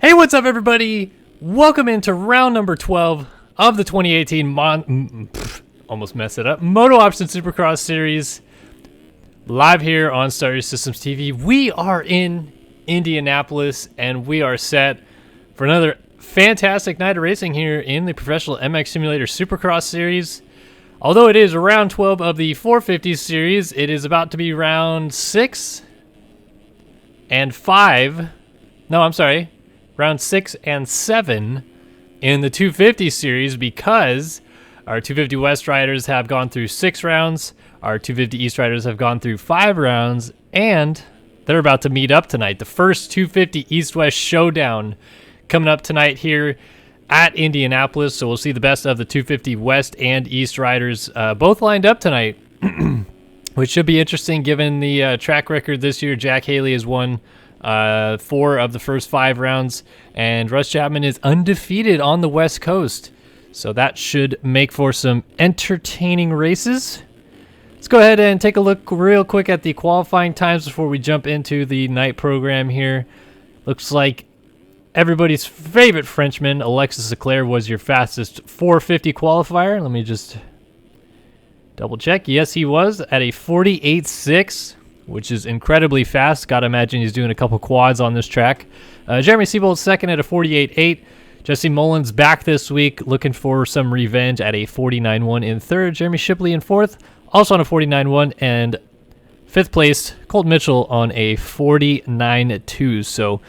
Hey, what's up, everybody? Welcome into round number 12 of the 2018 almost messed it up, MotoOption Supercross series, live here on Star Systems TV. We are in Indianapolis, and we are set for another fantastic night of racing here in the Professional MX Simulator Supercross series. Although it is round 12 of the 450 series, it is about to be round 6 and 5. No, I'm sorry. Round 6 and 7 in the 250 series, because our 250 West riders have gone through 6 rounds, our 250 East riders have gone through 5 rounds, and they're about to meet up tonight. The first 250 East-West showdown coming up tonight here at Indianapolis, so we'll see the best of the 250 West and East riders both lined up tonight, which should be interesting given the track record this year. Jack Haley has won 4 of the first 5 rounds, and Russ Chapman is undefeated on the West Coast, so that should make for some entertaining races. Let's go ahead and take a look real quick at the qualifying times before we jump into the night program here. Looks like everybody's favorite Frenchman, Alexis Leclerc, was your fastest 450 qualifier. Let me just double check. Yes, he was at a 48.6, which is incredibly fast. Gotta imagine he's doing a couple quads on this track. Jeremy Seabolt second at a 48.8. Jesse Mullins back this week, looking for some revenge at a 49.1 in third. Jeremy Shipley in fourth, also on a 49.1. And fifth place, Colt Mitchell on a 49.2. So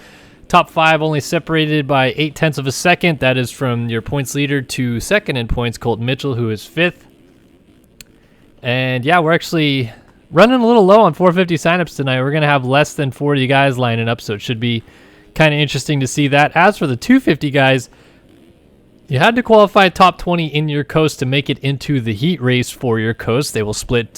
top 5 only separated by 0.8 of a second. That is from your points leader to second in points, Colt Mitchell, who is 5th. And yeah, we're actually running a little low on 450 signups tonight. We're going to have less than 40 guys lining up, so it should be kind of interesting to see that. As for the 250 guys, you had to qualify top 20 in your coast to make it into the heat race for your coast. They will split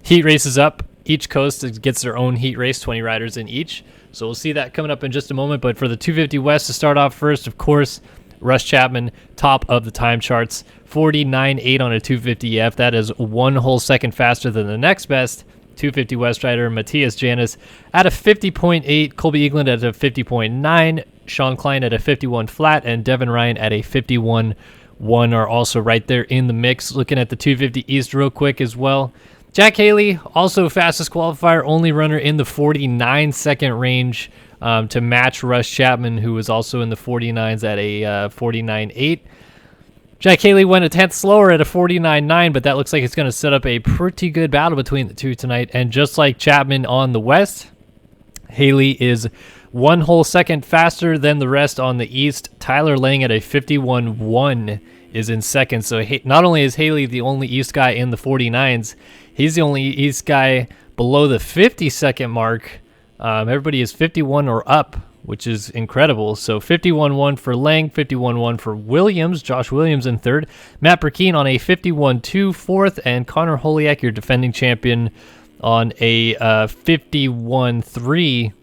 heat races up. Each coast gets their own heat race, 20 riders in each. So we'll see that coming up in just a moment. But for the 250 West to start off first, of course, Russ Chapman, top of the time charts, 49.8 on a 250F. That is 1 whole second faster than the next best 250 West rider, Matthias Janis, at a 50.8, Colby Eagland at a 50.9, Sean Klein at a 51 flat, and Devin Ryan at a 51.1 are also right there in the mix. Looking at the 250 East real quick as well. Jack Haley, also fastest qualifier, only runner in the 49-second range to match Russ Chapman, who was also in the 49s at a 49.8. Jack Haley went a 10th slower at a 49.9, but that looks like it's going to set up a pretty good battle between the two tonight. And just like Chapman on the West, Haley is 1 whole second faster than the rest on the East. Tyler Lang at a 51.1 is in second. So not only is Haley the only East guy in the 49s, he's the only East guy below the 50-second mark. Everybody is 51 or up, which is incredible. So 51.1 for Lang, 51.1 for Williams, Josh Williams in third. Matt Burkeen on a 51.2 fourth, and Connor Holiak, your defending champion, on a 51.3,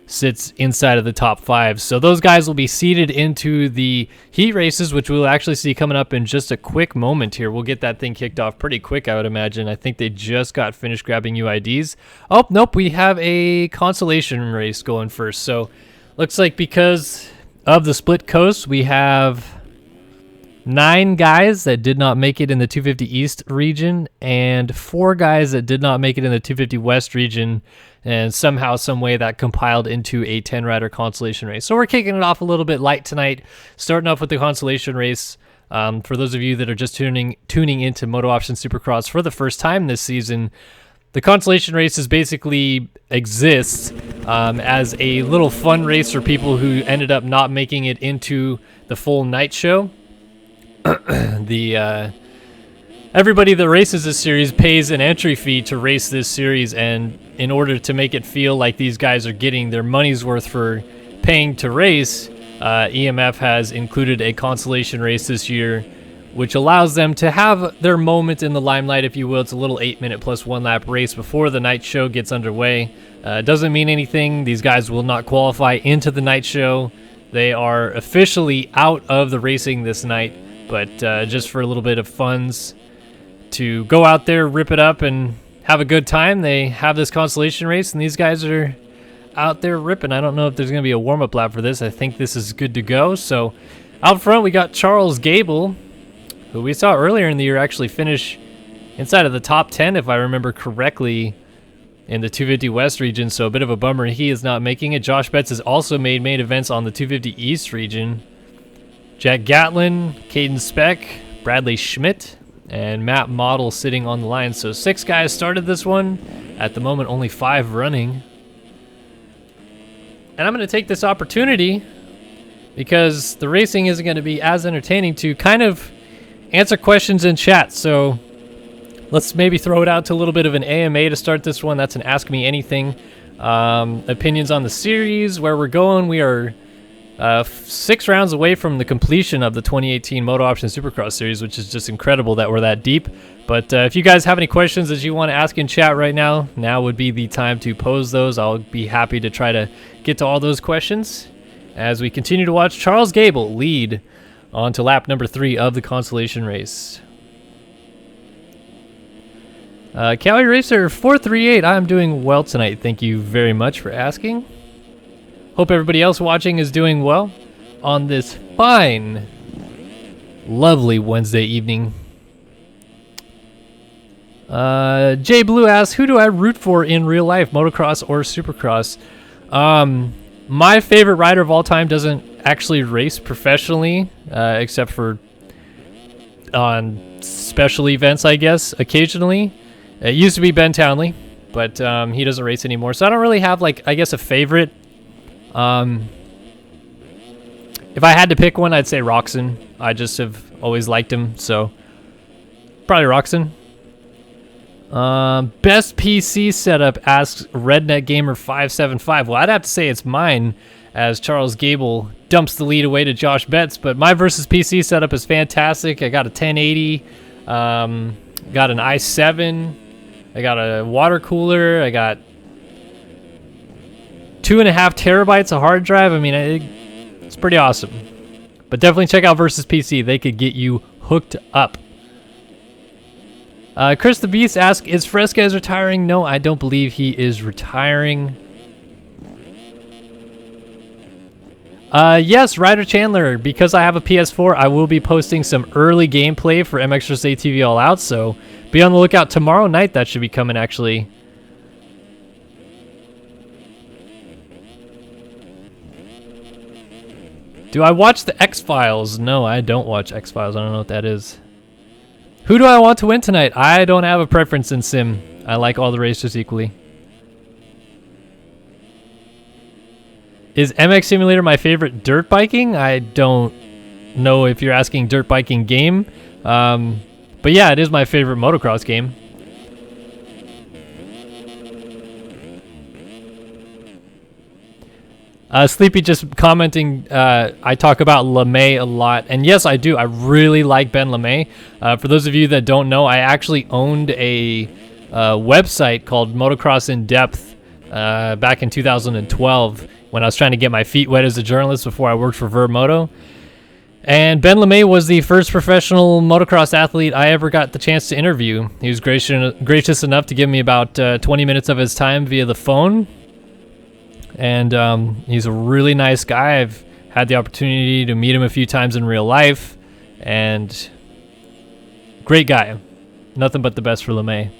sits inside of the top 5. So those guys will be seeded into the heat races, which we'll actually see coming up in just a quick moment here. We'll get that thing kicked off pretty quick, I would imagine. I think they just got finished grabbing UIDs. Oh, nope, we have a consolation race going first. So looks like because of the split coast, we have 9 guys that did not make it in the 250 East region and 4 guys that did not make it in the 250 West region, and somehow, some way that compiled into a 10-rider consolation race. So we're kicking it off a little bit light tonight, starting off with the consolation race. For those of you that are just tuning into MotoOption Supercross for the first time this season, the consolation race basically exists as a little fun race for people who ended up not making it into the full night show. Everybody that races this series pays an entry fee to race this series, and in order to make it feel like these guys are getting their money's worth for paying to race, EMF has included a consolation race this year, which allows them to have their moment in the limelight, if you will. It's a little 8-minute plus 1-lap race before the night show gets underway. It doesn't mean anything. These guys will not qualify into the night show. They are officially out of the racing this night, but just for a little bit of funds to go out there, rip it up, and have a good time, they have this consolation race, and these guys are out there ripping. I don't know if there's going to be a warm-up lap for this. I think this is good to go. So out front, we got Charles Gable, who we saw earlier in the year actually finish inside of the top 10, if I remember correctly, in the 250 West region. So a bit of a bummer he is not making it. Josh Betts has also made main events on the 250 East region. Jack Gatlin, Caden Speck, Bradley Schmidt, and Matt Model sitting on the line. So 6 guys started this one. At the moment, only 5 running. And I'm going to take this opportunity, because the racing isn't going to be as entertaining, to kind of answer questions in chat. So let's maybe throw it out to a little bit of an AMA to start this one. That's an Ask Me Anything. Opinions on the series, where we're going. We are 6 rounds away from the completion of the 2018 MotoOption Supercross series, which is just incredible that we're that deep. But if you guys have any questions that you want to ask in chat right now, now would be the time to pose those. I'll be happy to try to get to all those questions as we continue to watch Charles Gable lead on to lap number 3 of the Consolation race. Cali Racer 438, I'm doing well tonight. Thank you very much for asking. Hope everybody else watching is doing well on this fine, lovely Wednesday evening. Jay Blue asks, who do I root for in real life, motocross or supercross? My favorite rider of all time doesn't actually race professionally, except for on special events, I guess, occasionally. It used to be Ben Townley, but he doesn't race anymore. So I don't really have, like, I guess, a favorite. If I had to pick one, I'd say Roxon. I just have always liked him, so probably Roxon. Best PC setup, asks Redneck Gamer 575. Well, I'd have to say it's mine, as Charles Gable dumps the lead away to Josh Betts. But my versus PC setup is fantastic. I got a 1080, got an i7, I got a water cooler, I got 2.5 terabytes of hard drive. I mean, it's pretty awesome. But definitely check out Versus PC. They could get you hooked up. Chris the Beast asks, is Fresquez retiring? No, I don't believe he is retiring. Yes, Ryder Chandler, because I have a PS4, I will be posting some early gameplay for MX vs. ATV All Out, so be on the lookout tomorrow night. That should be coming, actually. Do I watch the X-Files? No, I don't watch X-Files. I don't know what that is. Who do I want to win tonight? I don't have a preference in sim. I like all the racers equally. Is MX Simulator my favorite dirt biking? I don't know if you're asking dirt biking game. But yeah, it is my favorite motocross game. Sleepy just commenting, I talk about LeMay a lot, and yes, I do. I really like Ben LeMay. For those of you that don't know, I actually owned a website called Motocross In Depth back in 2012 when I was trying to get my feet wet as a journalist before I worked for Verb Moto. And Ben LeMay was the first professional motocross athlete I ever got the chance to interview. He was gracious enough to give me about 20 minutes of his time via the phone. And he's a really nice guy. I've had the opportunity to meet him a few times in real life. And great guy. Nothing but the best for LeMay.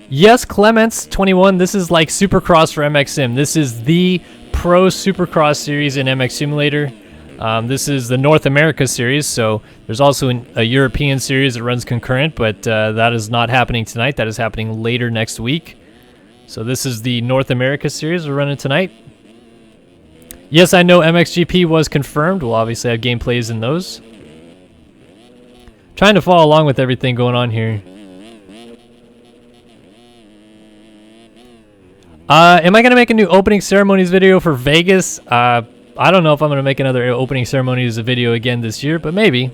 Yes, Clements 21. This is like Supercross for MX Sim. This is the Pro Supercross series in MX Simulator. This is the North America series, so there's also a European series that runs concurrent, but that is not happening tonight. That is happening later next week. So this is the North America series we're running tonight. Yes, I know MXGP was confirmed. We'll obviously have gameplays in those. Trying to follow along with everything going on here. Am I going to make a new opening ceremonies video for Vegas? I don't know if I'm going to make another opening ceremonies video again this year, but maybe.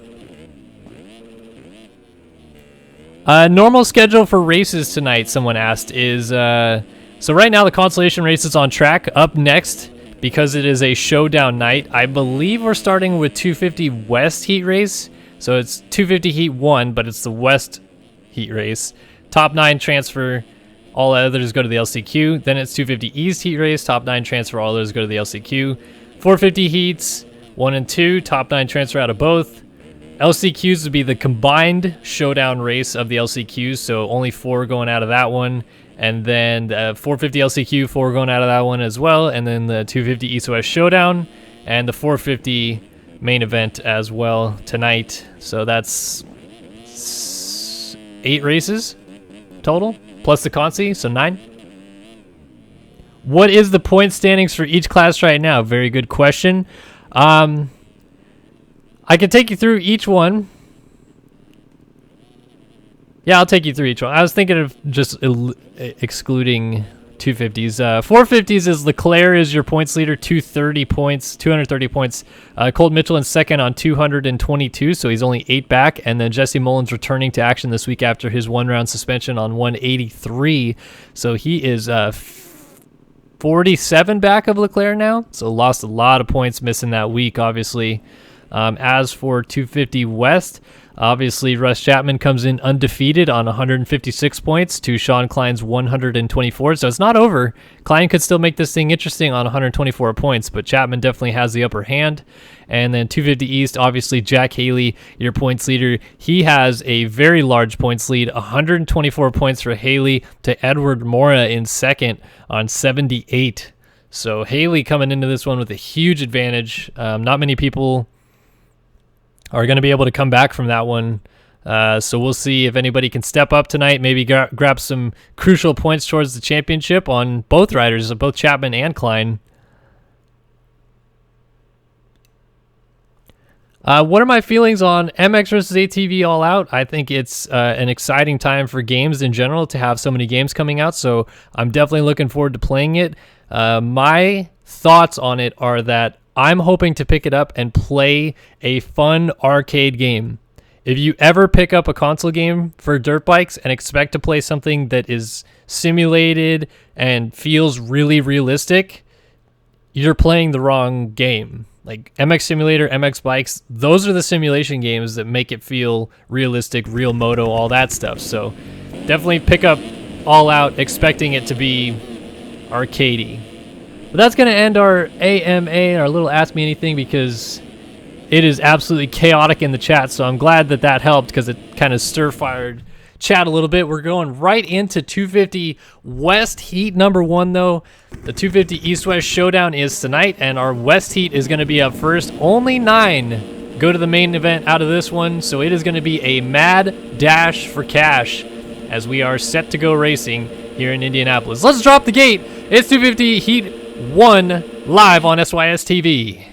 Normal schedule for races tonight, someone asked, is... so right now the Consolation race is on track. Up next, because it is a showdown night, I believe we're starting with 250 West heat race. So it's 250 heat 1, but it's the West heat race. Top 9 transfer All others go to the LCQ. Then it's 250 East heat race, top 9 transfer. All others go to the LCQ. 450 heats, 1 and 2, top 9 transfer out of both. LCQs would be the combined showdown race of the LCQs, so only 4 going out of that one. And then the 450 LCQ, 4 going out of that one as well. And then the 250 East-West showdown and the 450 main event as well tonight. So that's 8 races total, plus the Consi, so 9. What is the point standings for each class right now? Very good question. I can take you through each one. Yeah, I'll take you through each one. I was thinking of just excluding 250s. 450s is Leclerc is your points leader, 230 points. Colt Mitchell in second on 222, so he's only 8 back. And then Jesse Mullins returning to action this week after his 1-round suspension on 183. So he is 47 back of Leclerc now. So lost a lot of points missing that week, obviously. As for 250 West, obviously Russ Chapman comes in undefeated on 156 points to Sean Klein's 124. So it's not over. Klein could still make this thing interesting on 124 points, but Chapman definitely has the upper hand. And then 250 East, obviously Jack Haley, your points leader. He has a very large points lead, 124 points for Haley to Edward Mora in second on 78. So Haley coming into this one with a huge advantage. Not many people are going to be able to come back from that one. So we'll see if anybody can step up tonight, maybe grab some crucial points towards the championship on both riders, both Chapman and Klein. What are my feelings on MX versus ATV All Out? I think it's an exciting time for games in general to have so many games coming out, so I'm definitely looking forward to playing it. My thoughts on it are that I'm hoping to pick it up and play a fun arcade game. If you ever pick up a console game for dirt bikes and expect to play something that is simulated and feels really realistic, you're playing the wrong game. Like MX Simulator, MX Bikes, those are the simulation games that make it feel realistic, real moto, all that stuff. So definitely pick up All Out expecting it to be arcadey. But that's going to end our AMA, our little Ask Me Anything, because it is absolutely chaotic in the chat. So I'm glad that that helped because it kind of stir-fired chat a little bit. We're going right into 250 West Heat number 1, though. The 250 East-West Showdown is tonight, and our West Heat is going to be up first. Only 9 go to the main event out of this one, so it is going to be a mad dash for cash as we are set to go racing here in Indianapolis. Let's drop the gate. It's 250 Heat 1 live on SYS TV.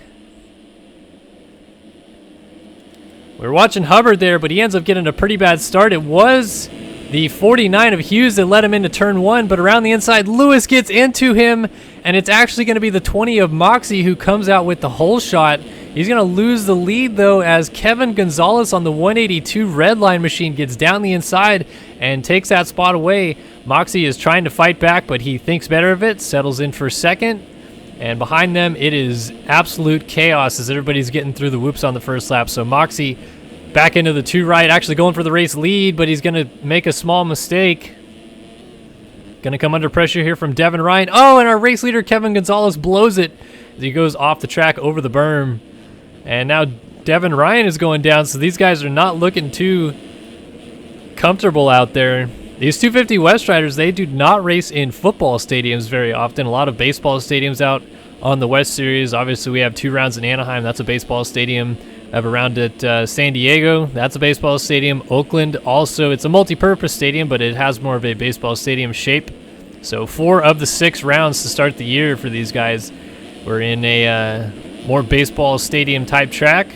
We're watching Hubbard there, but he ends up getting a pretty bad start. It was the 49 of Hughes that led him into turn 1, but around the inside, Lewis gets into him, and it's actually going to be the 20 of Moxie who comes out with the hole shot. He's going to lose the lead, though, as Kevin Gonzalez on the 182 red line machine gets down the inside and takes that spot away. Moxie is trying to fight back, but he thinks better of it, settles in for second. And behind them, it is absolute chaos as everybody's getting through the whoops on the first lap. So Moxie back into the 2 right, actually going for the race lead, but he's going to make a small mistake. Going to come under pressure here from Devin Ryan. Oh, and our race leader, Kevin Gonzalez, blows it as he goes off the track over the berm. And now Devin Ryan is going down, so these guys are not looking too comfortable out there. These 250 West riders, they do not race in football stadiums very often. A lot of baseball stadiums out on the West Series. Obviously, we have 2 rounds in Anaheim. That's a baseball stadium. We have a round at San Diego. That's a baseball stadium. Oakland also, it's a multi-purpose stadium, but it has more of a baseball stadium shape. So 4 of the 6 rounds to start the year for these guys were in a more baseball stadium type track.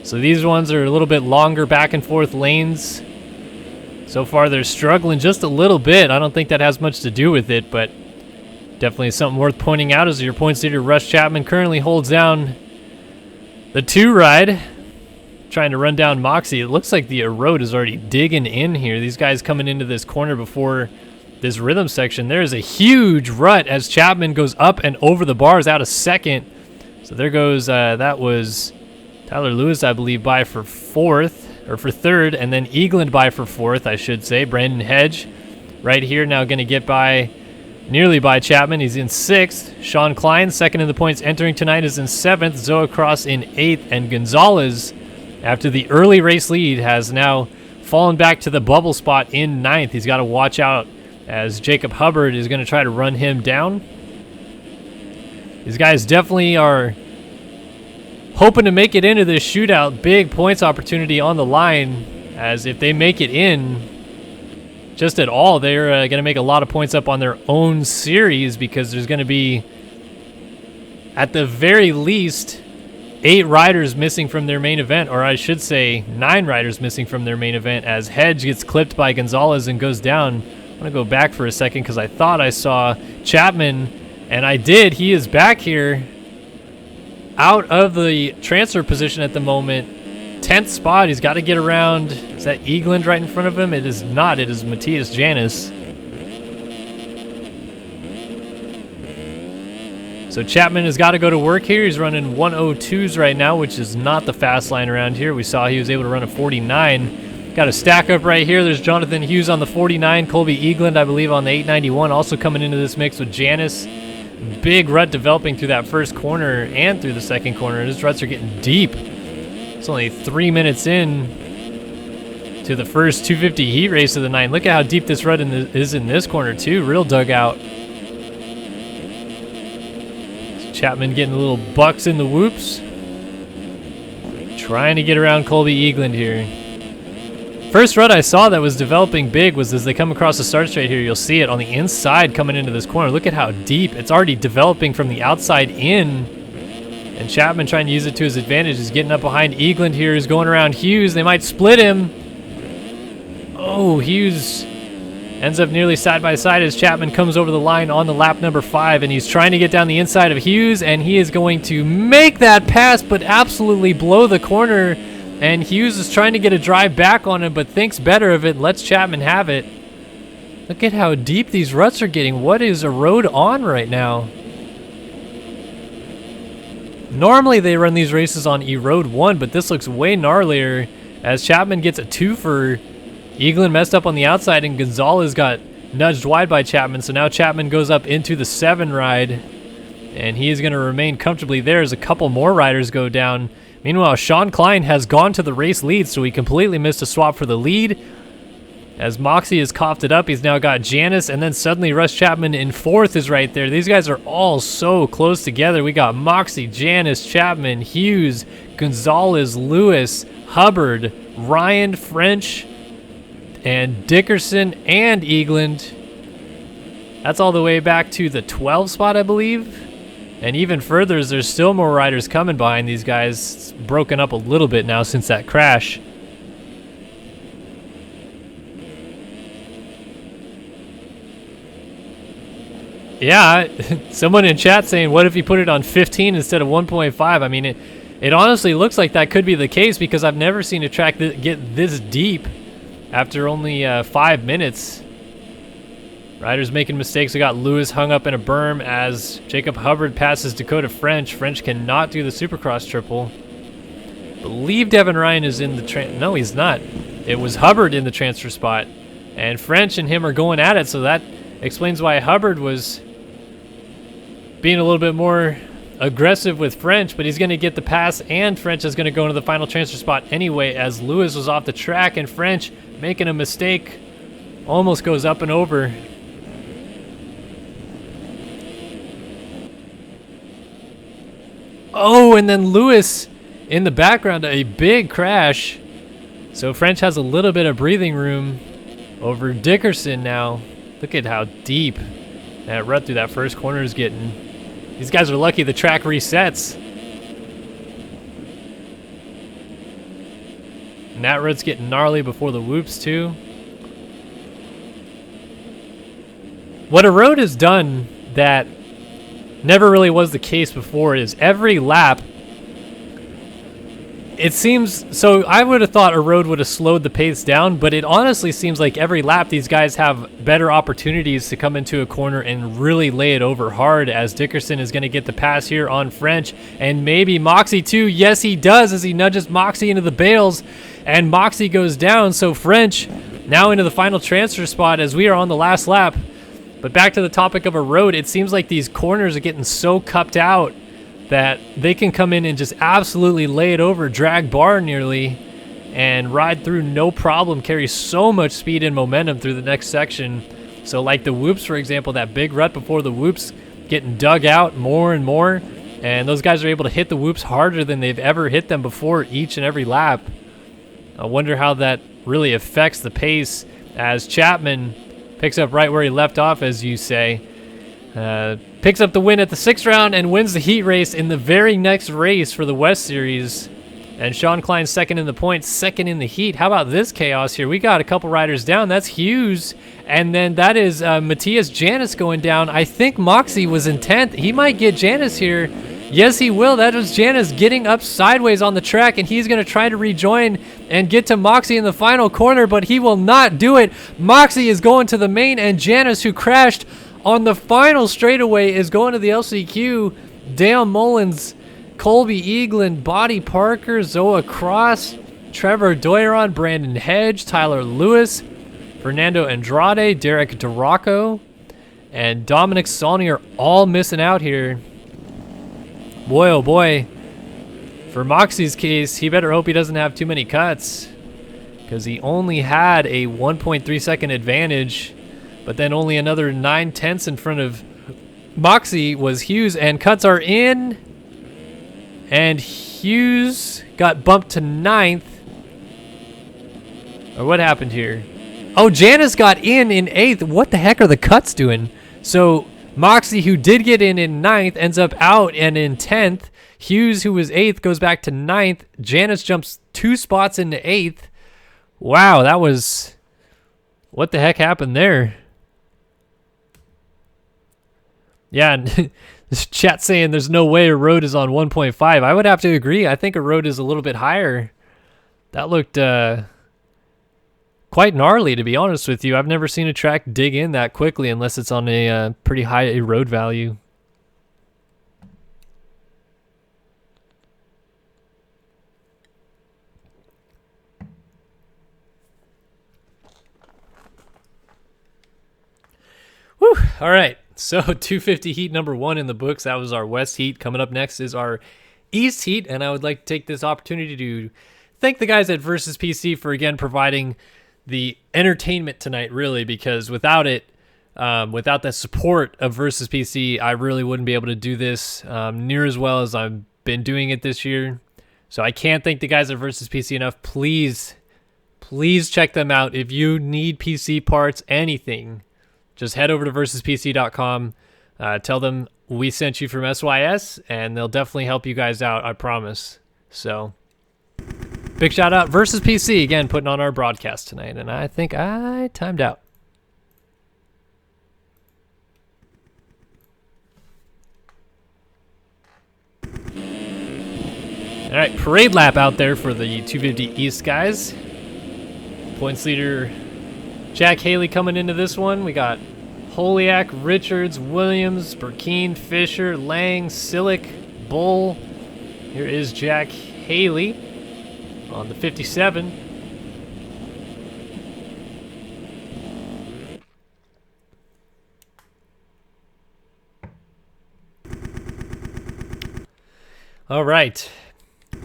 So these ones are a little bit longer back and forth lanes. So far they're struggling just a little bit. I don't think that has much to do with it, but definitely something worth pointing out as your points leader Russ Chapman currently holds down the 2 ride, trying to run down Moxie. It looks like the road is already digging in here. These guys coming into this corner before this rhythm section. There is a huge rut as Chapman goes up and over the bars out of second. So there goes, that was Tyler Lewis, I believe, by for 4th, or for 3rd, and then Eagland by for 4th, I should say. Brandon Hedge right here. Now going to get by, nearly by Chapman. He's in 6th. Sean Klein, second in the points entering tonight, is in 7th. Zoacross in 8th. And Gonzalez, after the early race lead, has now fallen back to the bubble spot in 9th. He's got to watch out as Jacob Hubbard is going to try to run him down. These guys definitely are hoping to make it into this shootout. Big points opportunity on the line, as if they make it in just at all, they're going to make a lot of points up on their own series, because there's going to be, at the very least, 8 riders missing from their main event, or I should say 9 riders missing from their main event, as Hedge gets clipped by Gonzalez and goes down. I'm going to go back for a second because I thought I saw Chapman, and I did. He is back here out of the transfer position at the moment. 10th spot. He's got to get around. Is that Eagland right in front of him? It is not. It is Matthias Janis. So Chapman has got to go to work here. He's running 102s right now, which is not the fast line around here. We saw he was able to run a 49. Got a stack up right here. There's Jonathan Hughes on the 49. Colby Eagland, I believe, on the 891. Also coming into this mix with Janis. Big rut developing through that first corner and through the second corner. His ruts are getting deep. It's only 3 minutes in to the first 250 heat race of the night. Look at how deep this rut is in this corner too. Real dugout. Chapman getting a little bucks in the whoops. Trying to get around Colby Eagland here. First rut I saw that was developing big was as they come across the start straight here. You'll see it on the inside coming into this corner. Look at how deep. It's already developing from the outside in. And Chapman trying to use it to his advantage. Is getting up behind Eagland here. Is going around Hughes. They might split him. Oh, Hughes ends up nearly side by side as Chapman comes over the line on the lap number 5. And he's trying to get down the inside of Hughes. And he is going to make that pass, but absolutely blow the corner. And Hughes is trying to get a drive back on him, but thinks better of it. Lets Chapman have it. Look at how deep these ruts are getting. What is a road on right now? Normally they run these races on E-Road 1, but this looks way gnarlier as Chapman gets a 2 for Eagland messed up on the outside, and Gonzalez got nudged wide by Chapman. So now Chapman goes up into the 7 ride, and he is going to remain comfortably there as a couple more riders go down. Meanwhile, Sean Klein has gone to the race lead, so he completely missed a swap for the lead. As Moxie has coughed it up, he's now got Janis, and then suddenly Russ Chapman in 4th is right there. These guys are all so close together. We got Moxie, Janis, Chapman, Hughes, Gonzalez, Lewis, Hubbard, Ryan, French, and Dickerson, and Eagland. That's all the way back to the 12 spot, I believe. And even further, as there's still more riders coming behind these guys. It's broken up a little bit now since that crash. Yeah, someone in chat saying, what if you put it on 15 instead of 1.5? I mean, it honestly looks like that could be the case, because I've never seen a track that get this deep after only 5 minutes. Riders making mistakes. We got Lewis hung up in a berm as Jacob Hubbard passes Dakota French. French cannot do the Supercross triple. Believe Devin Ryan is in the no, he's not. It was Hubbard in the transfer spot, and French and him are going at it, so that explains why Hubbard was being a little bit more aggressive with French, but he's going to get the pass, and French is going to go into the final transfer spot anyway, as Lewis was off the track, and French, making a mistake, almost goes up and over. Oh, and then Lewis in the background, a big crash. So French has a little bit of breathing room over Dickerson now. Look at how deep that rut through that first corner is getting. These guys are lucky the track resets. And that rut's getting gnarly before the whoops too. What a road has done that never really was the case before is every lap, it seems, so I would have thought a road would have slowed the pace down, but it honestly seems like every lap these guys have better opportunities to come into a corner and really lay it over hard, as Dickerson is going to get the pass here on French, and maybe Moxie too. Yes, he does, as he nudges Moxie into the bales, and Moxie goes down, so French Now into the final transfer spot as we are on the last lap. But back to the topic of a road, it seems like these corners are getting so cupped out that they can come in and just absolutely lay it over, drag bar nearly, and ride through no problem, carry so much speed and momentum through the next section. So like the whoops, for example, that big rut before the whoops getting dug out more and more, and those guys are able to hit the whoops harder than they've ever hit them before each and every lap. I wonder how that really affects the pace as Chapman picks up right where he left off, as you say. Picks up the win at the 6th round and wins the heat race in the very next race for the West Series. And Sean Klein second in the points, second in the heat. How about this chaos here? We got a couple riders down. That's Hughes. And then that is Matthias Janis going down. I think Moxie was in 10th. He might get Janis here. Yes, he will. That was Janis getting up sideways on the track, and he's going to try to rejoin and get to Moxie in the final corner, but he will not do it. Moxie is going to the main, and Janis, who crashed on the final straightaway, is going to the LCQ. Dale Mullins, Colby Eaglin, Buddy Parker, Zoa Cross, Trevor Doiron, Brandon Hedge, Tyler Lewis, Fernando Andrade, Derek DeRocco, and Dominic Sawney are all missing out here. Boy, oh boy. For Moxie's case, he better hope he doesn't have too many cuts, because he only had a 1.3 second advantage, but then only another 9/10 in front of Moxie was Hughes, and cuts are in, and Hughes got bumped to 9th. Or what happened here? Oh, Janis got in 8th. What the heck are the cuts doing? So Moxie, who did get in 9th, ends up out and in 10th. Hughes, who was 8th, goes back to 9th. Janis jumps 2 spots into 8th. Wow, that was... What the heck happened there? Yeah, this chat saying there's no way a road is on 1.5. I would have to agree. I think a road is a little bit higher. That looked quite gnarly, to be honest with you. I've never seen a track dig in that quickly unless it's on a pretty high road value. Whew. All right. So 250 heat number 1 in the books. That was our West heat. Coming up next is our East heat. And I would like to take this opportunity to thank the guys at Versus PC for, again, providing the entertainment tonight, really, because without it, without the support of Versus PC, I really wouldn't be able to do this near as well as I've been doing it this year. So I can't thank the guys at Versus PC enough. Please check them out. If you need PC parts, anything, just head over to versuspc.com. Tell them we sent you from SYS, and they'll definitely help you guys out, I promise. So, big shout out, Versus PC, again, putting on our broadcast tonight, and I think I timed out. All right, parade lap out there for the 250 East guys. Points leader Jack Haley coming into this one. We got Holiak, Richards, Williams, Burkeen, Fisher, Lang, Silic, Bull. Here is Jack Haley on the 57. All right.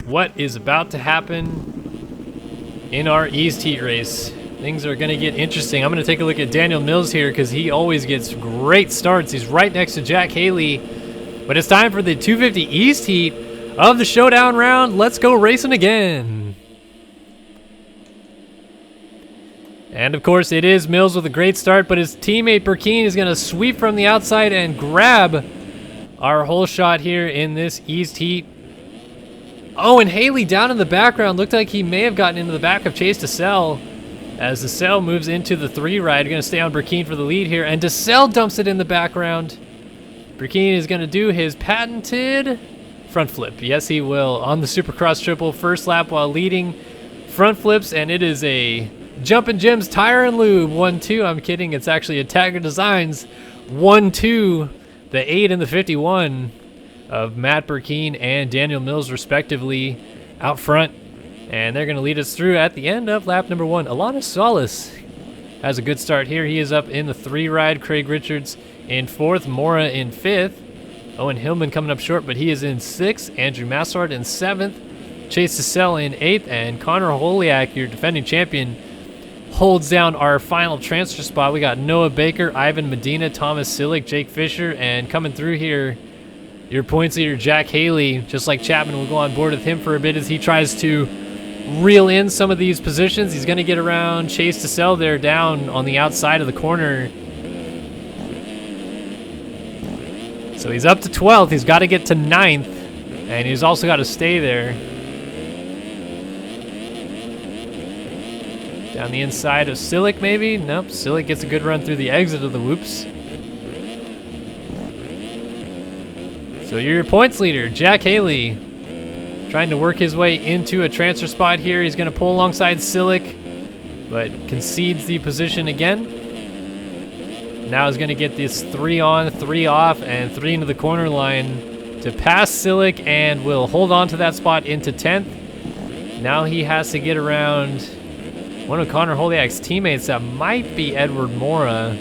What is about to happen in our East Heat race? Things are going to get interesting. I'm going to take a look at Daniel Mills here because he always gets great starts. He's right next to Jack Haley. But it's time for the 250 East Heat of the showdown round. Let's go racing again. And, of course, it is Mills with a great start, but his teammate Burkeen is going to sweep from the outside and grab our whole shot here in this East Heat. Oh, and Haley down in the background. Looked like he may have gotten into the back of Chase DeSalle. As DeSalle moves into the 3 ride, going to stay on Burkeen for the lead here, and DeSalle dumps it in the background. Burkeen is going to do his patented front flip. Yes, he will on the Supercross triple first lap while leading front flips, and it is a Jumpin' Jim's Tire and Lube 1-2. I'm kidding. It's actually a Tagger Designs 1-2, the 8 and the 51 of Matt Burkeen and Daniel Mills, respectively, out front. And they're going to lead us through at the end of lap number 1. Alana Solis has a good start here. He is up in the 3 ride. Craig Richards in 4th. Mora in 5th. Owen Hillman coming up short, but he is in 6th. Andrew Massard in 7th. Chase Cassell in 8th. And Connor Holiak, your defending champion, holds down our final transfer spot. We got Noah Baker, Ivan Medina, Thomas Sillick, Jake Fisher, and coming through here, your points leader, Jack Haley. Just like Chapman, will go on board with him for a bit as he tries to reel in some of these positions. He's going to get around Chase Cassell there down on the outside of the corner. So he's up to 12th. He's got to get to 9th, and he's also got to stay there. Down the inside of Sillick, maybe? Nope, Sillick gets a good run through the exit of the whoops. So you're your points leader, Jack Haley, trying to work his way into a transfer spot here. He's going to pull alongside Sillick, but concedes the position again. Now he's going to get this 3 on, 3 off, and 3 into the corner line to pass Sillick, and will hold on to that spot into 10th. Now he has to get around one of Connor Holiak's teammates. That might be Edward Mora.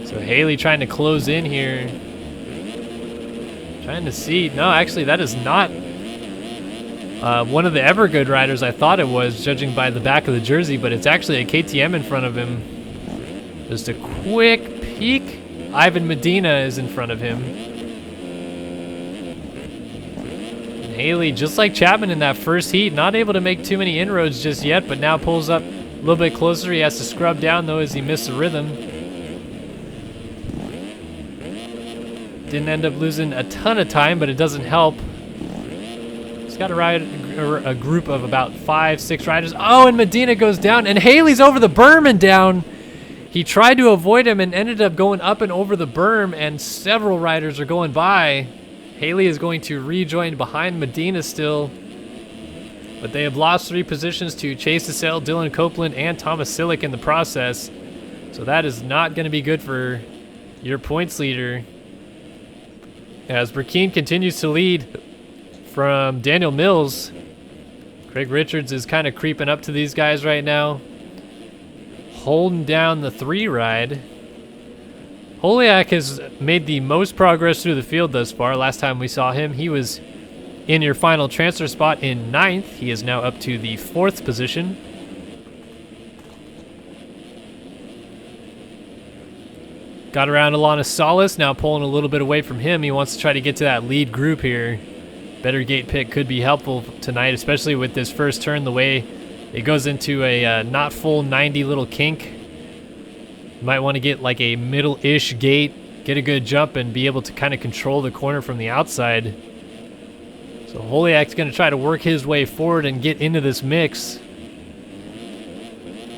So Haley trying to close in here. Trying to see. No, actually, that is not one of the Evergood riders I thought it was, judging by the back of the jersey, but it's actually a KTM in front of him. Just a quick peek. Ivan Medina is in front of him. And Haley, just like Chapman in that first heat, not able to make too many inroads just yet, but now pulls up a little bit closer. He has to scrub down, though, as he missed the rhythm. Didn't end up losing a ton of time, but it doesn't help. He's got to ride a group of about 5-6 riders. Oh, and Medina goes down, and Haley's over the berm and down. He tried to avoid him and ended up going up and over the berm, and several riders are going by. Haley is going to rejoin behind Medina still, but they have lost 3 positions to Chase Cassell, Dylan Copeland, and Thomas Sillick in the process. So that is not going to be good for your points leader. As Burkeen continues to lead from Daniel Mills, Craig Richards is kind of creeping up to these guys right now, holding down the 3 ride. Holiak has made the most progress through the field thus far. Last time we saw him, he was in your final transfer spot in 9th. He is now up to the 4th position. Got around Alana Solis, now pulling a little bit away from him. He wants to try to get to that lead group here. Better gate pick could be helpful tonight, especially with this first turn, the way it goes into a not full 90 little kink. You might want to get like a middle-ish gate, get a good jump, and be able to kind of control the corner from the outside. So Holiak's going to try to work his way forward and get into this mix.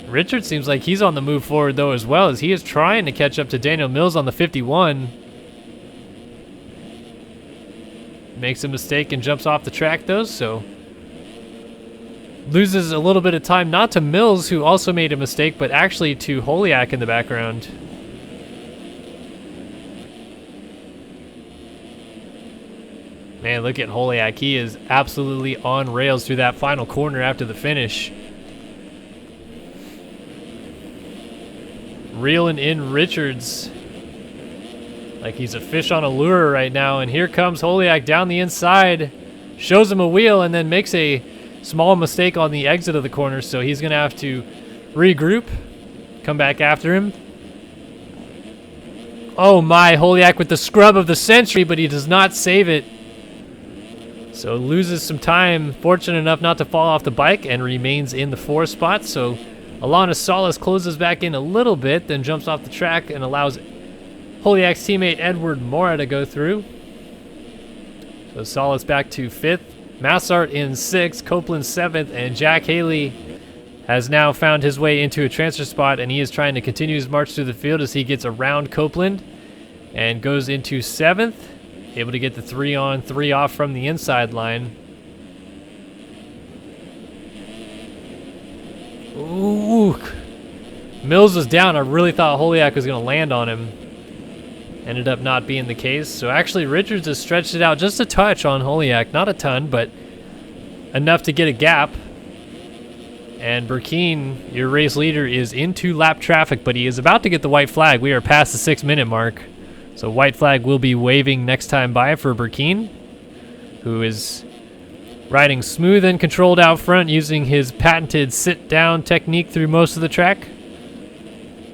Richard seems like he's on the move forward, though, as well, as he is trying to catch up to Daniel Mills on the 51. Makes a mistake and jumps off the track, though, so loses a little bit of time, not to Mills, who also made a mistake, but actually to Holiak in the background. Man, look at Holiak. He is absolutely on rails through that final corner after the finish. Reeling in Richards like he's a fish on a lure right now. And here comes Holiak down the inside, shows him a wheel, and then makes a small mistake on the exit of the corner. So he's going to have to regroup, come back after him. Oh my, Holiak with the scrub of the century, but he does not save it. So loses some time, fortunate enough not to fall off the bike, and remains in the 4th spot. So Alana Solis closes back in a little bit, then jumps off the track and allows Holiak's teammate Edward Mora to go through. So Solis back to 5th, Massart in 6th, Copeland 7th, and Jack Haley has now found his way into a transfer spot, and he is trying to continue his march through the field as he gets around Copeland and goes into 7th, able to get the 3 on, 3 off from the inside line. Ooh, Mills was down. I really thought Holiak was going to land on him. ended up not being the case. So actually Richards has stretched it out just a touch on Holiak. Not a ton, but enough to get a gap. And Burkeen, your race leader, is into lap traffic, but he is about to get the white flag. We are past the 6-minute mark. So white flag will be waving next time by for Burkeen, who is riding smooth and controlled out front using his patented sit-down technique through most of the track.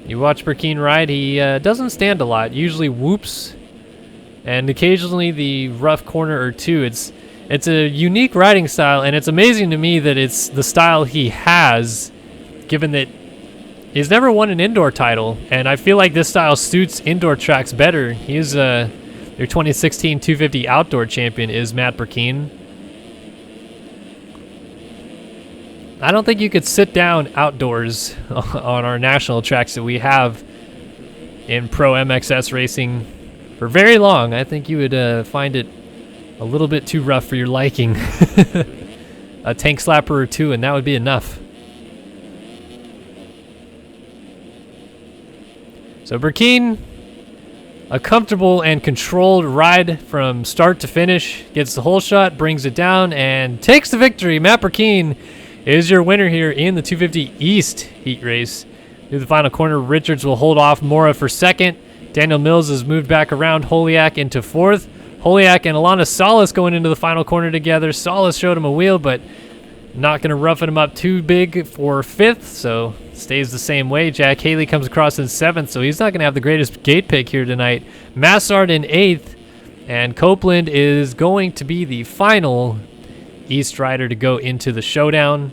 You watch Burkeen ride, he doesn't stand a lot, usually whoops, and occasionally the rough corner or two. It's a unique riding style, and it's amazing to me that it's the style he has, given that he's never won an indoor title, and I feel like this style suits indoor tracks better. He's your 2016 250 outdoor champion is Matt Burkeen. I don't think you could sit down outdoors on our national tracks that we have in pro MXS racing for very long. I think you would find it a little bit too rough for your liking. A tank slapper or two, and that would be enough. So Burkeen, a comfortable and controlled ride from start to finish, gets the whole shot, brings it down, and takes the victory. Matt Burkeen is your winner here in the 250 East heat race. Through the final corner, Richards will hold off Mora for second. Daniel Mills has moved back around Holiak into fourth. Holiak and Alana Salas going into the final corner together. Salas showed him a wheel, but not going to roughen him up too big for fifth, so stays the same way. Jack Haley comes across in seventh, so he's not going to have the greatest gate pick here tonight. Massard in eighth, and Copeland is going to be the final East rider to go into the showdown.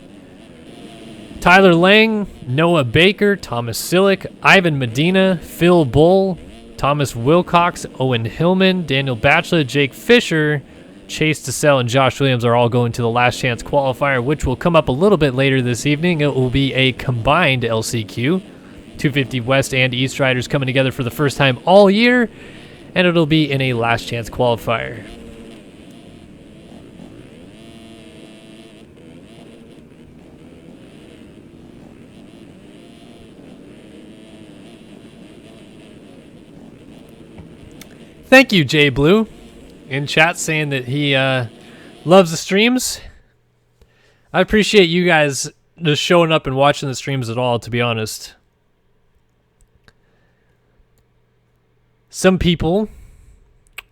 Tyler Lang, Noah Baker, Thomas Sillick, Ivan Medina, Phil Bull, Thomas Wilcox, Owen Hillman, Daniel Batchelor, Jake Fisher, Chase DeSalle, and Josh Williams are all going to the last chance qualifier, which will come up a little bit later this evening. It will be a combined LCQ. 250 West and East riders coming together for the first time all year, and it'll be in a last chance qualifier. Thank you, Jay Blue, in chat saying that he loves the streams. I appreciate you guys just showing up and watching the streams at all, to be honest. Some people,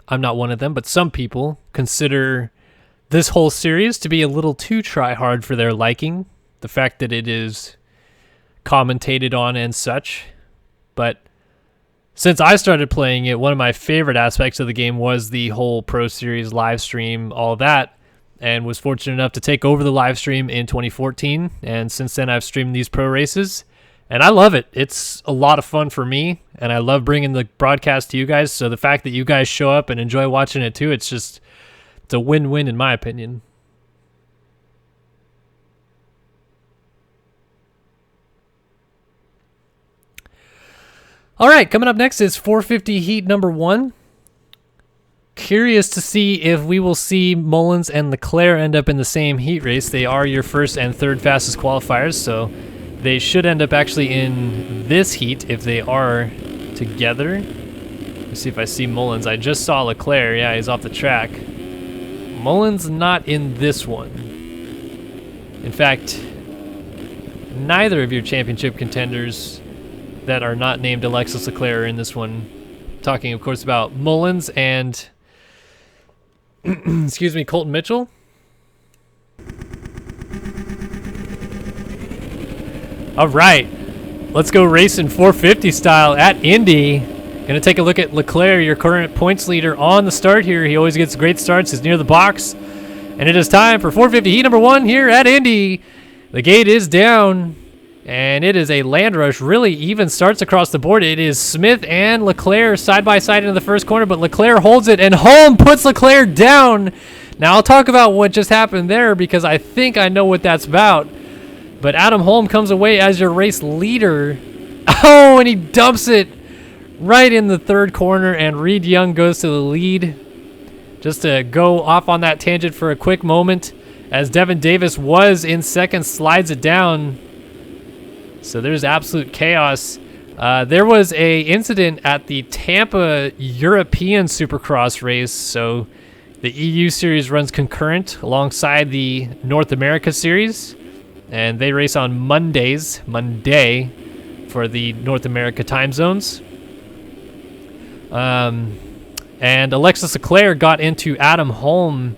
I'm not one of them, but some people consider this whole series to be a little too try-hard for their liking. The fact that it is commentated on and such. But since I started playing it, one of my favorite aspects of the game was the whole Pro Series live stream, all that, and was fortunate enough to take over the live stream in 2014. And since then, I've streamed these pro races, and I love it. It's a lot of fun for me, and I love bringing the broadcast to you guys. So the fact that you guys show up and enjoy watching it too, it's a win-win in my opinion. All right, coming up next is 450 heat number 1. Curious to see if we will see Mullins and Leclerc end up in the same heat race. They are your first and third fastest qualifiers, so they should end up actually in this heat if they are together. Let's see if I see Mullins. I just saw Leclerc. Yeah, he's off the track. Mullins not in this one. In fact, neither of your championship contenders that are not named Alexis Leclerc are in this one. Talking, of course, about Mullins and excuse me, Colton Mitchell. All right, let's go racing 450 style at Indy. Gonna take a look at Leclerc, your current points leader, on the start here. He always gets great starts. He's near the box, and it is time for 450 heat number 1 here at Indy. The gate is down, and it is a land rush. Really even starts across the board. It is Smith and Leclerc side by side into the first corner, but Leclerc holds it, and Holm puts Leclerc down. Now I'll talk about what just happened there because I think I know what that's about. But Adam Holm comes away as your race leader. Oh, and he dumps it right in the third corner, and Reed Young goes to the lead. Just to go off on that tangent for a quick moment, as Devin Davis was in second, slides it down. So there's absolute chaos There was a incident at the Tampa European Supercross race. So the EU series runs concurrent alongside the North America series, and they race on Monday for the North America time zones. And Alexis Leclerc got into Adam Holm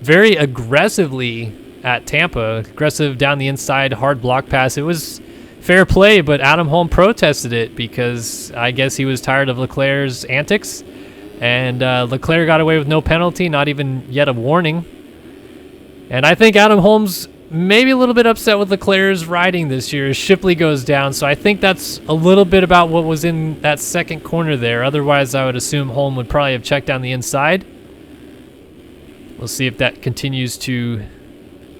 very aggressively at Tampa. Aggressive down the inside, hard block pass. It was fair play, but Adam Holm protested it because I guess he was tired of Leclerc's antics. And Leclerc got away with no penalty, not even yet a warning. And I think Adam Holm's maybe a little bit upset with Leclerc's riding this year as Shipley goes down. So I think that's a little bit about what was in that second corner there. Otherwise, I would assume Holm would probably have checked down the inside. We'll see if that continues to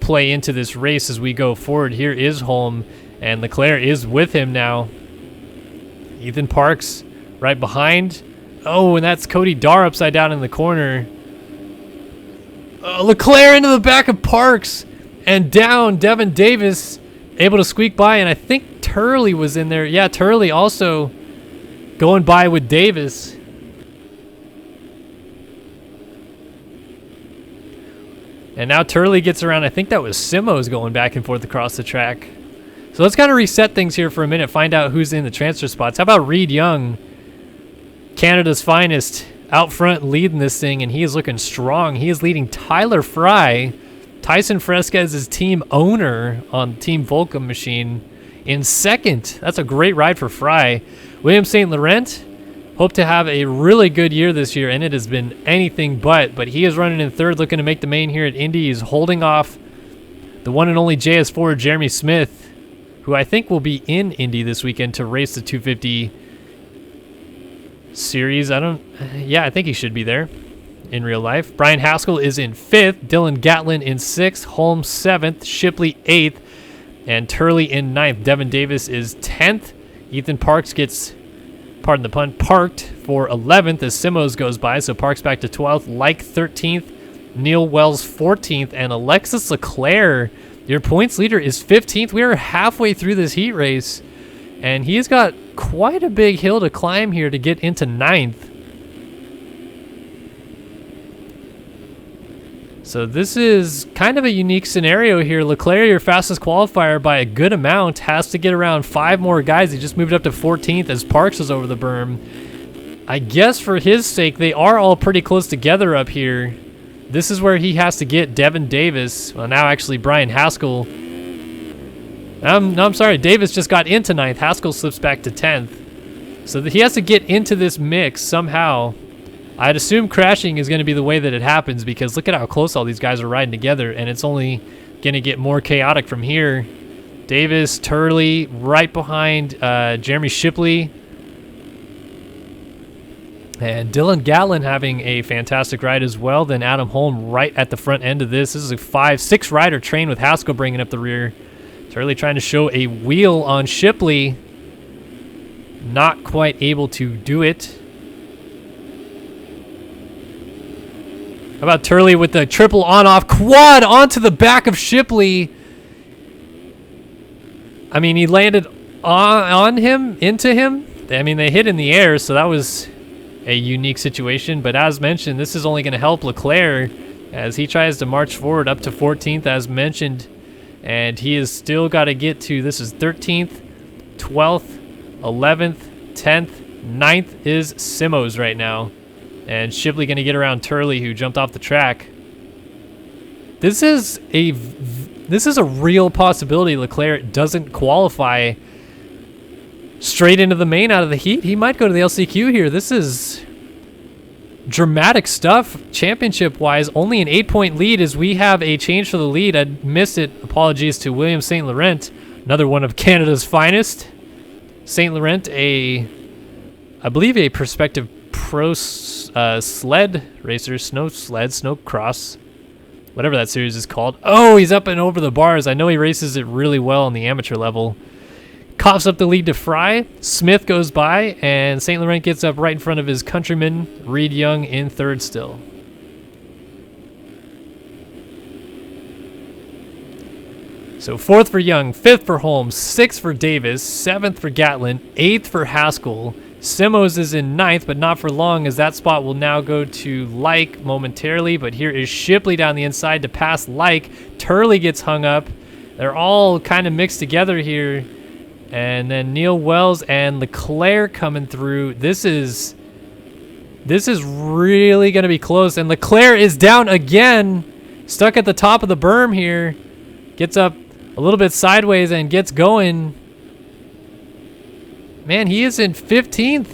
play into this race as we go forward. Here is Holm, and Leclerc is with him now. Ethan Parks right behind. Oh, and that's Cody Darr upside down in the corner. Leclerc into the back of Parks. And down, Devin Davis able to squeak by, and I think Turley was in there. Yeah, Turley also going by with Davis. And now Turley gets around. I think that was Simos going back and forth across the track. So let's kind of reset things here for a minute, find out who's in the transfer spots. How about Reed Young, Canada's finest, out front leading this thing, and he is looking strong. He is leading Tyler Fry, Tyson Fresquez is team owner on Team Volcom machine, in second. That's a great ride for Fry. William St. Laurent, hope to have a really good year this year, and it has been anything but he is running in third, looking to make the main here at Indy. He's holding off the one and only JS4, Jeremy Smith, who I think will be in Indy this weekend to race the 250 series. I think he should be there in real life. Brian Haskell is in 5th, Dylan Gatlin in 6th, Holmes 7th, Shipley 8th, and Turley in 9th. Devin Davis is 10th. Ethan Parks gets, pardon the pun, parked for 11th as Simos goes by, so Parks back to 12th, Like 13th, Neil Wells 14th, and Alexis Leclerc, your points leader, is 15th. We are halfway through this heat race, and he's got quite a big hill to climb here to get into 9th. So this is kind of a unique scenario here. Leclerc, your fastest qualifier by a good amount, has to get around 5 more guys. He just moved up to 14th as Parks was over the berm. I guess for his sake, they are all pretty close together up here. This is where he has to get Devin Davis. Well, now actually Brian Haskell. No, I'm sorry. Davis just got into 9th. Haskell slips back to 10th. So he has to get into this mix somehow. I'd assume crashing is going to be the way that it happens because look at how close all these guys are riding together, and it's only going to get more chaotic from here. Davis, Turley, right behind Jeremy Shipley. And Dylan Gatlin having a fantastic ride as well. Then Adam Holm right at the front end of this. This is a 5-6 rider train with Haskell bringing up the rear. Turley trying to show a wheel on Shipley. Not quite able to do it. How about Turley with the triple on-off quad onto the back of Shipley? I mean, he landed on him, into him. I mean, they hit in the air, so that was a unique situation. But as mentioned, this is only going to help Leclerc as he tries to march forward up to 14th, as mentioned. And he has still got to get to, this is 13th, 12th, 11th, 10th, 9th is Simos right now. And Shipley going to get around Turley, who jumped off the track. This is a real possibility Leclerc doesn't qualify straight into the main out of the heat. He might go to the LCQ here. This is dramatic stuff championship-wise. Only an 8-point lead as we have a change for the lead. I missed it. Apologies to William St. Laurent, another one of Canada's finest. St. Laurent, I believe a prospective pro sled racer, snow cross, whatever that series is called. Oh, he's up and over the bars. I know he races it really well on the amateur level. Coughs up the lead to Fry. Smith goes by, and St. Laurent gets up right in front of his countryman, Reed Young, in third still. So 4th for Young, 5th for Holmes, 6th for Davis, 7th for Gatlin, 8th for Haskell. Simos is in 9th, but not for long, as that spot will now go to Like momentarily. But here is Shipley down the inside to pass Like. Turley gets hung up. They're all kind of mixed together here. And then Neil Wells and Leclerc coming through. This is really going to be close. And Leclerc is down again, stuck at the top of the berm here. Gets up a little bit sideways and gets going. Man, he is in 15th.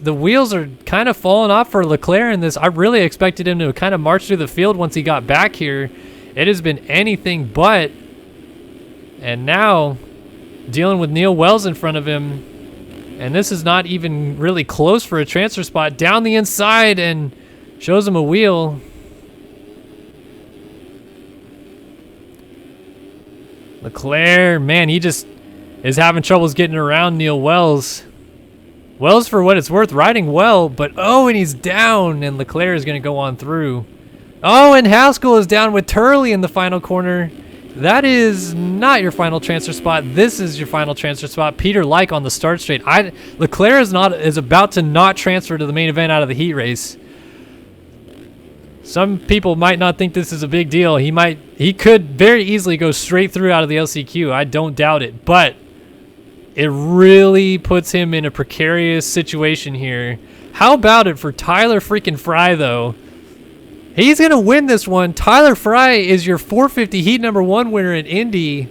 The wheels are kind of falling off for Leclerc in this. I really expected him to kind of march through the field once he got back here. It has been anything but. And now, dealing with Neil Wells in front of him. And this is not even really close for a transfer spot. Down the inside and shows him a wheel. Leclerc, man, he just is having troubles getting around Neil Wells. Wells, for what it's worth, riding well, but oh, and he's down, and Leclerc is going to go on through. Oh, and Haskell is down with Turley in the final corner. That is not your final transfer spot. This is your final transfer spot. Peter Like on the start straight. Leclerc is about to not transfer to the main event out of the heat race. Some people might not think this is a big deal. He could very easily go straight through out of the LCQ. I don't doubt it, but it really puts him in a precarious situation here. How about it for Tyler freaking Fry, though? He's going to win this one. Tyler Fry is your 450 heat number 1 winner in Indy.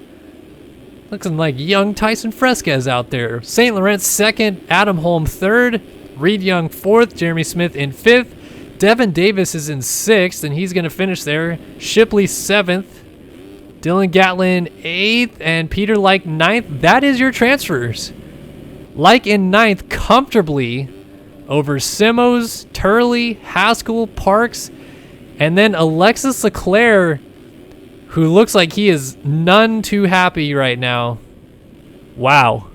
Looking like young Tyson Fresquez out there. St. Laurent 2nd, Adam Holm 3rd, Reed Young 4th, Jeremy Smith in 5th. Devin Davis is in 6th, and he's going to finish there. Shipley 7th. Dylan Gatlin 8th, and Peter Like 9th. That is your transfers. Like in 9th comfortably over Simos, Turley, Haskell, Parks, and then Alexis Leclerc, who looks like he is none too happy right now. Wow.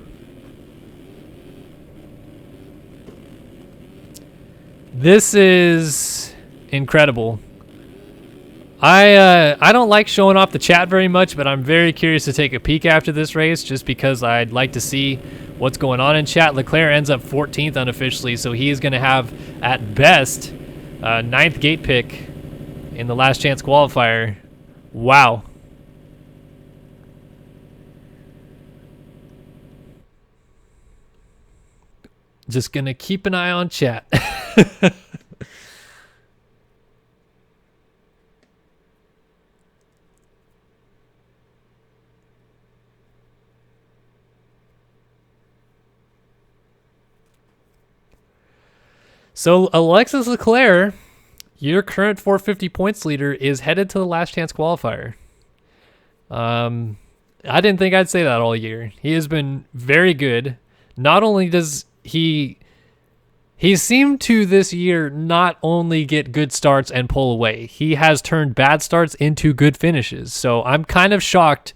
This is incredible. I don't like showing off the chat very much, but I'm very curious to take a peek after this race just because I'd like to see what's going on in chat. Leclerc ends up 14th unofficially, so he is going to have, at best, 9th gate pick in the last chance qualifier. Wow. Just going to keep an eye on chat. So Alexis Leclerc, your current 450 points leader, is headed to the last chance qualifier. I didn't think I'd say that all year. He has been very good. Not only does he seemed to this year not only get good starts and pull away, he has turned bad starts into good finishes. So I'm kind of shocked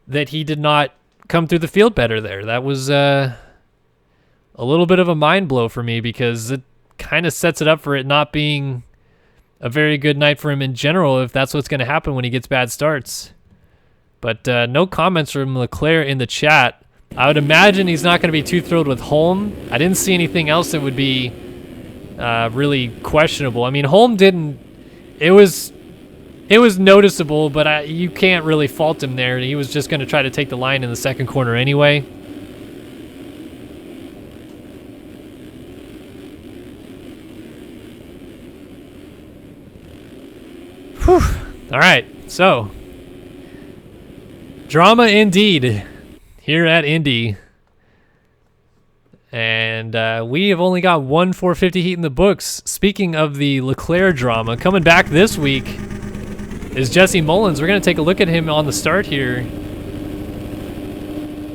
that he did not come through the field better there. That was a little bit of a mind blow for me because it kind of sets it up for it not being a very good night for him in general if that's what's going to happen when he gets bad starts. But no comments from Leclerc in the chat. I would imagine he's not going to be too thrilled with Holm. I didn't see anything else that would be really questionable. I mean, Holm didn't... It was noticeable, but you can't really fault him there. He was just going to try to take the line in the second corner anyway. Whew. All right, so drama indeed here at Indy. And we have only got one 450 heat in the books. Speaking of the Leclerc drama, coming back this week is Jesse Mullins. We're going to take a look at him on the start here.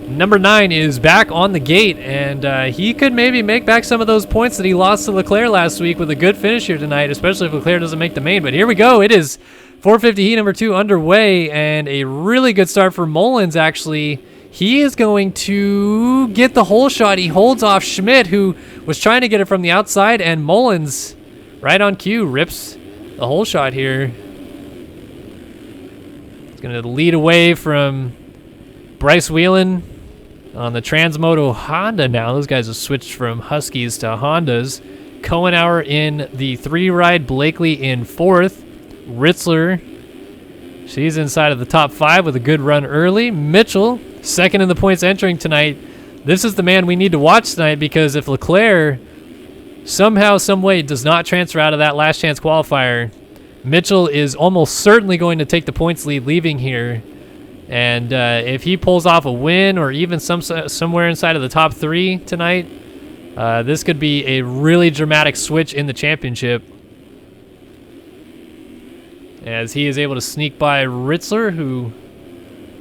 Number 9 is back on the gate, and he could maybe make back some of those points that he lost to Leclerc last week with a good finish here tonight, especially if Leclerc doesn't make the main. But here we go. It is 450 heat number 2 underway, and a really good start for Mullins, actually. He is going to get the hole shot. He holds off Schmidt, who was trying to get it from the outside, and Mullins, right on cue, rips the hole shot here. going to lead away from Bryce Whelan on the Transmoto Honda now. Those guys have switched from Huskies to Hondas. Kohenauer in the 3-ride. Blakely in 4th. Ritzler, she's inside of the top 5 with a good run early. Mitchell, second in the points entering tonight. This is the man we need to watch tonight, because if Leclerc somehow, some way does not transfer out of that last chance qualifier, Mitchell is almost certainly going to take the points lead leaving here. And if he pulls off a win or even somewhere inside of the top 3 tonight, this could be a really dramatic switch in the championship, as he is able to sneak by Ritzler, who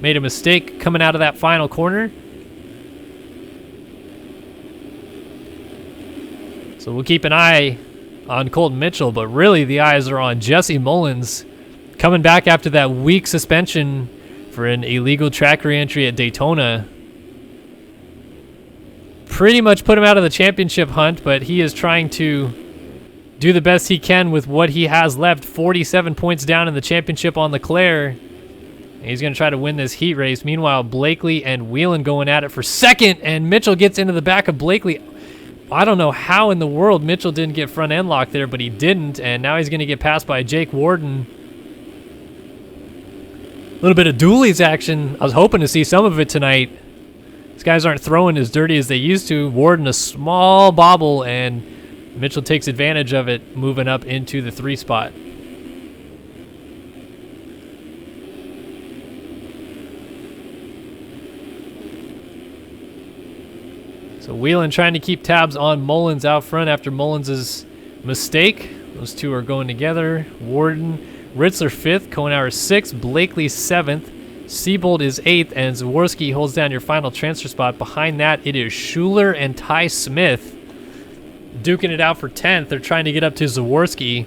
made a mistake coming out of that final corner. So we'll keep an eye on Colton Mitchell, but really the eyes are on Jesse Mullins, coming back after that week suspension for an illegal track reentry at Daytona. Pretty much put him out of the championship hunt, but he is trying to do the best he can with what he has left. 47 points down in the championship on Leclerc. He's going to try to win this heat race. Meanwhile, Blakely and Whelan going at it for second, and Mitchell gets into the back of Blakely. I don't know how in the world Mitchell didn't get front end locked there, but he didn't, and now he's going to get passed by Jake Warden. A little bit of dualies action. I was hoping to see some of it tonight. These guys aren't throwing as dirty as they used to. Warden a small bobble, and Mitchell takes advantage of it, moving up into the 3 spot. So Whelan trying to keep tabs on Mullins out front after Mullins' mistake. Those two are going together. Warden, Ritzler 5th, Kohenauer 6th, Blakely 7th, Siebold is 8th, and Zaworski holds down your final transfer spot. Behind that, it is Schuler and Ty Smith duking it out for 10th. They're trying to get up to Zaworski.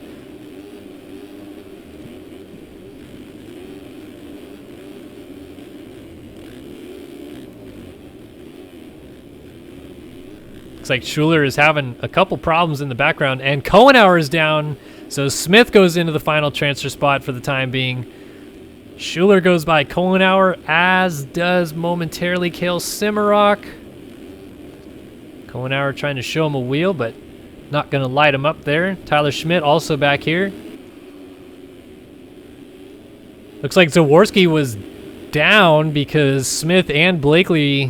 Looks like Schuler is having a couple problems in the background, and Kohenauer is down, so Smith goes into the final transfer spot for the time being. Schuler goes by Kohenauer, as does momentarily Cale Simmerock. Kohenauer trying to show him a wheel, but not going to light him up there. Tyler Schmidt also back here. Looks like Zaworski was down because Smith and Blakely...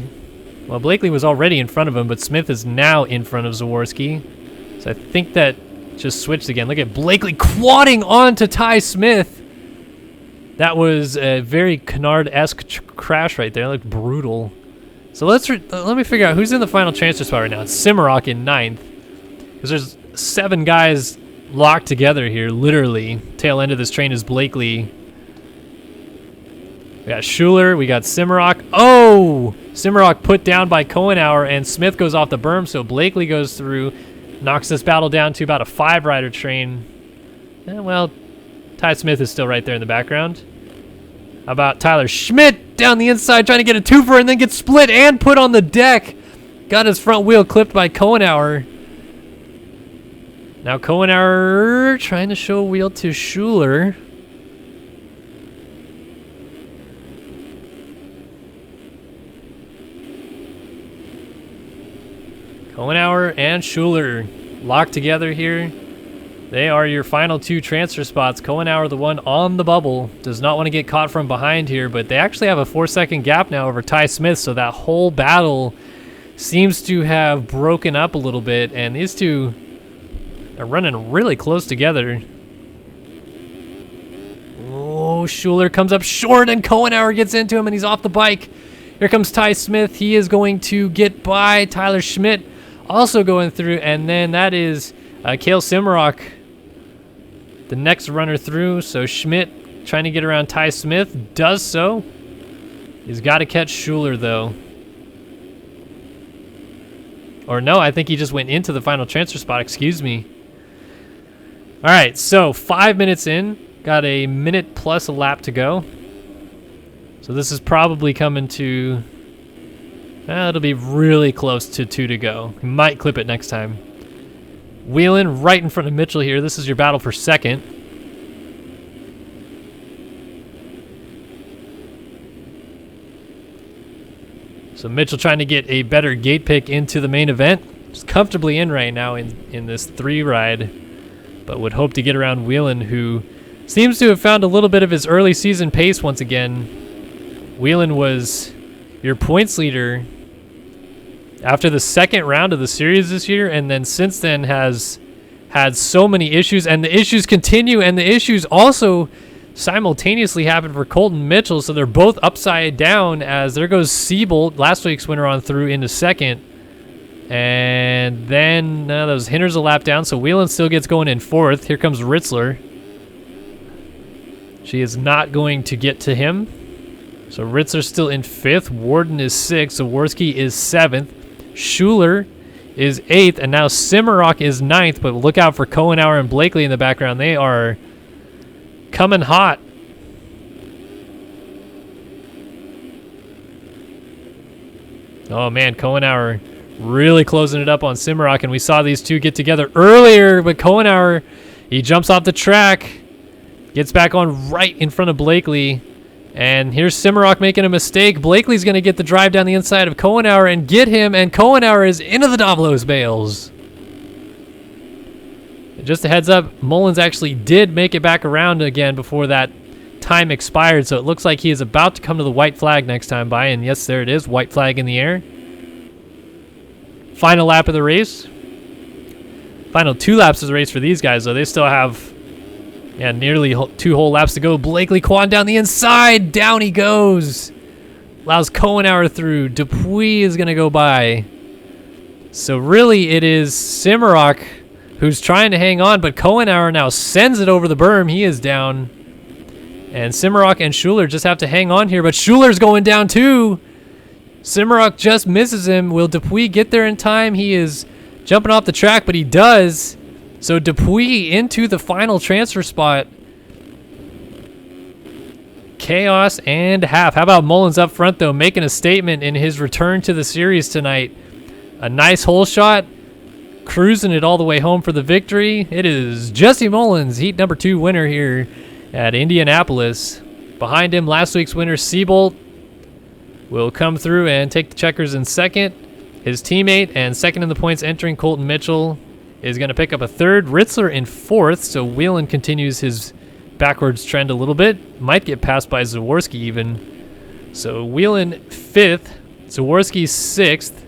Well, Blakely was already in front of him, but Smith is now in front of Zaworski. So I think that just switched again. Look at Blakely quadding onto Ty Smith. That was a very Kennard-esque crash right there. It looked brutal. So let me figure out who's in the final transfer spot right now. It's Simmerock in 9th. Because there's 7 guys locked together here, literally. Tail end of this train is Blakely. We got Schuler, we got Simmerock. Oh! Simmerock put down by Kohenauer, and Smith goes off the berm, so Blakely goes through, knocks this battle down to about a 5-rider train. Well, Ty Smith is still right there in the background. How about Tyler Schmidt down the inside trying to get a twofer and then gets split and put on the deck. Got his front wheel clipped by Kohenauer. Now Kohenauer trying to show a wheel to Schuler. Kohenauer and Schuler locked together here. They are your final 2 transfer spots. Kohenauer, the one on the bubble, does not want to get caught from behind here, but they actually have a 4-second gap now over Ty Smith, so that whole battle seems to have broken up a little bit, and these two are running really close together. Oh, Schuler comes up short, and Kohenauer gets into him, and he's off the bike. Here comes Ty Smith. He is going to get by Tyler Schmidt, also going through, and then that is Cale Simmerock, the next runner through. So Schmidt trying to get around Ty Smith, does so. He's got to catch Schuler, though. Or no, I think he just went into the final transfer spot, excuse me. All right, so 5 minutes in. Got a minute plus a lap to go. So this is probably coming to... it'll be really close to 2 to go. Might clip it next time. Whelan right in front of Mitchell here. This is your battle for second. So Mitchell trying to get a better gate pick into the main event. Just comfortably in right now in this 3 ride, but would hope to get around Whelan, who seems to have found a little bit of his early season pace once again. Whelan was your points leader after the 2nd round of the series this year, and then since then has had so many issues, and the issues continue, and the issues also simultaneously happen for Colton Mitchell, so they're both upside down as there goes Siebold, last week's winner, on through into 2nd. And then those Hinder's a lap down, so Whelan still gets going in 4th. Here comes Ritzler. She is not going to get to him. So Ritzler's still in 5th. Warden is 6th. Zaworski is 7th. Schuler is 8th. And now Simmerock is 9th. But look out for Cohenauer and Blakely in the background. They are coming hot. Oh, man, Cohenauer really closing it up on Simmerock, and we saw these two get together earlier, but Cohenauer, he jumps off the track, gets back on right in front of Blakely, and here's Simmerock making a mistake. Blakely's going to get the drive down the inside of Cohenauer and get him, and Cohenauer is into the Davalos bales. Just a heads up, Mullins actually did make it back around again before that time expired, so it looks like he is about to come to the white flag next time by, and yes, there it is, white flag in the air. Final lap of the race. Final 2 laps of the race for these guys, though. They still have nearly 2 whole laps to go. Blakely Quan down the inside. Down he goes. Allows Cohenauer through. Dupuis is going to go by. So really it is Simmerock who's trying to hang on, but Cohenauer now sends it over the berm. He is down. And Simmerock and Schuler just have to hang on here, but Schuler's going down too. Simmerock just misses him. Will Dupuis get there in time? He is jumping off the track, but he does. So Dupuis into the final transfer spot. Chaos and half. How about Mullins up front, though, making a statement in his return to the series tonight. A nice hole shot, cruising it all the way home for the victory. It is Jesse Mullins, heat number 2 winner here at Indianapolis. Behind him, last week's winner, Siebold, will come through and take the checkers in 2nd. His teammate and 2nd in the points entering, Colton Mitchell, is going to pick up a 3rd. Ritzler in 4th, so Whelan continues his backwards trend a little bit. Might get passed by Zaworski even. So Whelan 5th, Zaworski 6th,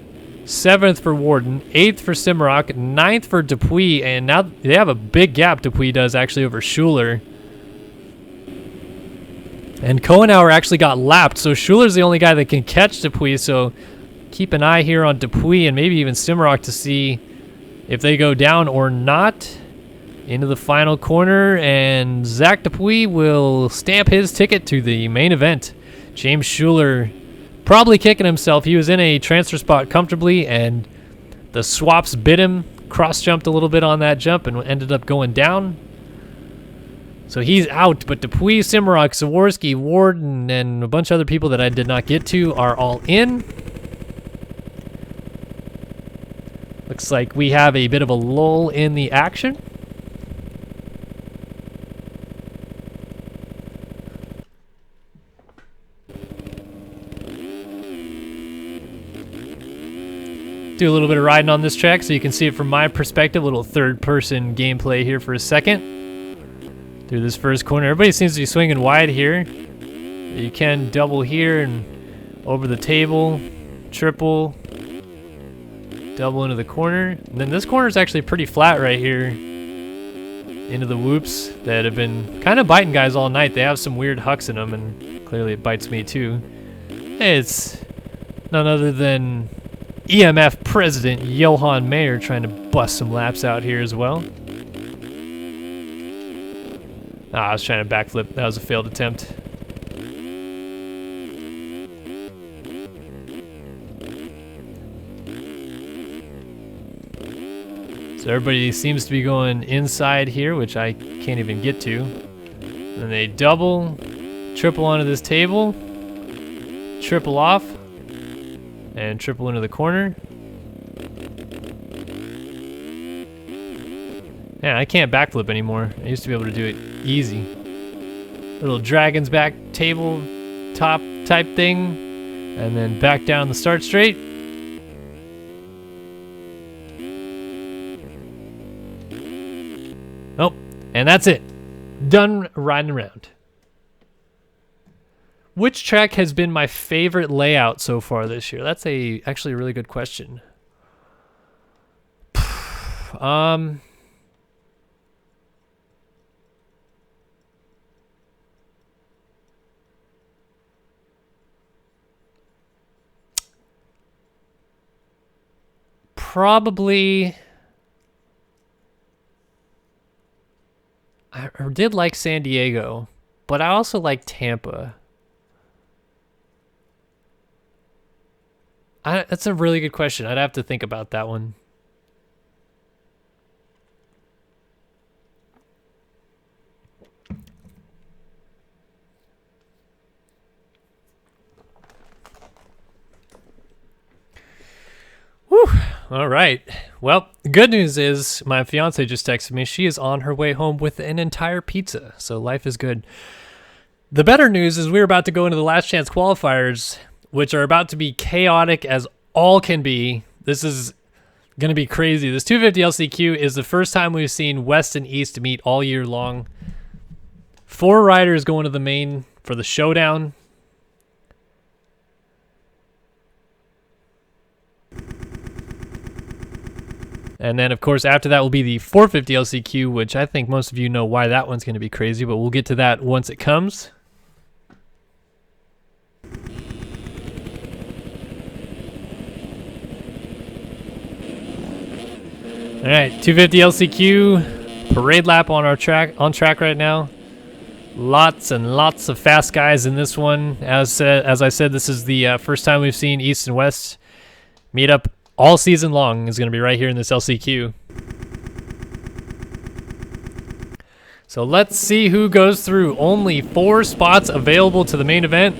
7th for Warden, 8th for Simmerock, 9th for Dupuis, and now they have a big gap, Dupuis does, actually, over Schuler. And Cohenauer actually got lapped, so Schuler's the only guy that can catch Dupuis, so keep an eye here on Dupuis and maybe even Simmerock to see if they go down or not. Into the final corner, and Zach Dupuis will stamp his ticket to the main event. James Schuler probably kicking himself. He was in a transfer spot comfortably, and the swaps bit him, cross-jumped a little bit on that jump, and ended up going down. So he's out, but Dupuis, Simmerock, Zaworski, Warden, and a bunch of other people that I did not get to are all in. Looks like we have a bit of a lull in the action. Do a little bit of riding on this track so you can see it from my perspective. A little third-person gameplay here for a second. Through this first corner. Everybody seems to be swinging wide here. You can double here and over the table, triple, double into the corner. And then this corner is actually pretty flat right here. Into the whoops that have been kind of biting guys all night. They have some weird hucks in them, and clearly it bites me too. It's none other than EMF President Johan Mayer trying to bust some laps out here as well. I was trying to backflip. That was a failed attempt. So everybody seems to be going inside here, which I can't even get to. Then they double, triple onto this table, triple off, and triple into the corner. Yeah, I can't backflip anymore. I used to be able to do it easy. Little dragon's back table top type thing. And then back down the start straight. Oh, and that's it. Done riding around. Which track has been my favorite layout so far this year? That's actually a really good question. Probably, I did like San Diego, but I also like Tampa. That's a really good question. I'd have to think about that one. Whew. All right. Well, good news is my fiance just texted me. She is on her way home with an entire pizza, so life is good. The better news is we're about to go into the last chance qualifiers, which are about to be chaotic as all can be. This is going to be crazy. This 250 LCQ is the first time we've seen West and East meet all year long. 4 riders going to the main for the showdown. And then, of course, after that will be the 450 LCQ, which I think most of you know why that one's going to be crazy, but we'll get to that once it comes. All right, 250 LCQ, parade lap on track right now. Lots and lots of fast guys in this one. As I said, this is the first time we've seen East and West meet up all season long. Is going to be right here in this LCQ. So let's see who goes through. Only 4 spots available to the main event,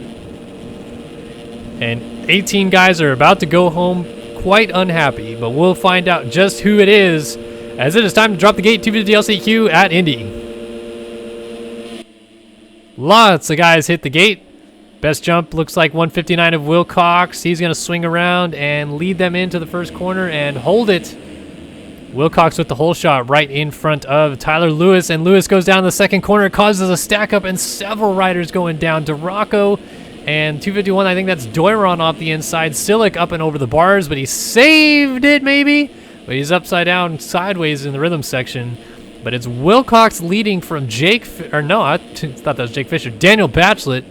and 18 guys are about to go home quite unhappy, but we'll find out just who it is as it is time to drop the gate. 250 LCQ at Indy. Lots of guys hit the gate. Best jump looks like 159 of Wilcox. He's going to swing around and lead them into the first corner and hold it. Wilcox with the hole shot right in front of Tyler Lewis, and Lewis goes down the second corner, causes a stack up, and several riders going down. DeRocco and 251, I think that's Doiron off the inside. Silic up and over the bars, but he saved it maybe. But he's upside down sideways in the rhythm section. But it's Wilcox leading from I thought that was Jake Fisher. Daniel Batchelot.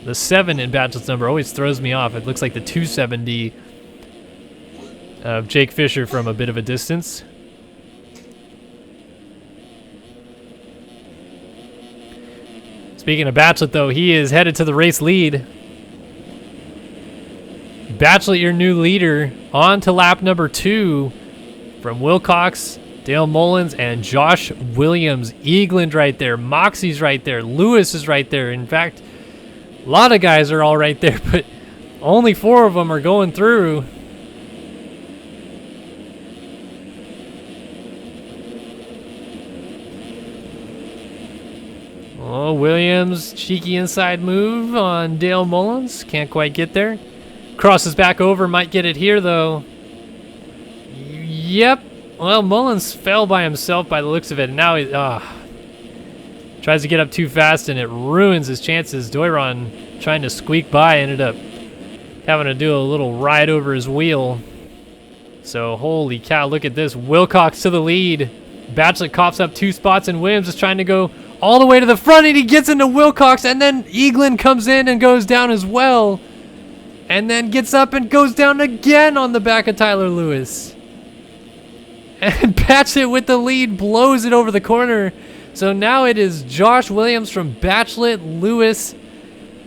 The 7 in Batchelot's number always throws me off. It looks like the 270 of Jake Fisher from a bit of a distance. Speaking of Batchelot, though, he is headed to the race lead. Batchelot, your new leader, on to lap number 2 from Wilcox, Dale Mullins, and Josh Williams. Eagland right there. Moxie's right there. Lewis is right there. In fact, a lot of guys are all right there, but only 4 of them are going through. Oh, Williams, cheeky inside move on Dale Mullins. Can't quite get there. Crosses back over, might get it here, though. Yep. Well, Mullins fell by himself by the looks of it, and now he tries to get up too fast, and it ruins his chances. Doiron trying to squeak by, ended up having to do a little ride over his wheel. So, holy cow, look at this. Wilcox to the lead. Batchelot coughs up 2 spots, and Williams is trying to go all the way to the front, and he gets into Wilcox, and then Eagland comes in and goes down as well, and then gets up and goes down again on the back of Tyler Lewis. And Batchelot with the lead blows it over the corner. So now it is Josh Williams from Batchelot, Lewis,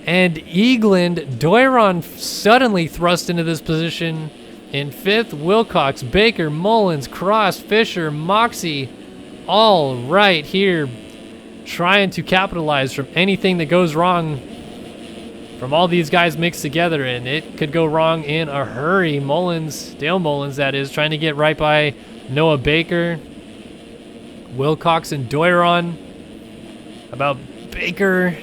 and Eagland. Doiron suddenly thrust into this position in 5th. Wilcox, Baker, Mullins, Cross, Fisher, Moxie, all right here, trying to capitalize from anything that goes wrong from all these guys mixed together, and it could go wrong in a hurry. Mullins, Dale Mullins that is, trying to get right by Noah Baker. Wilcox and Doiron. About Baker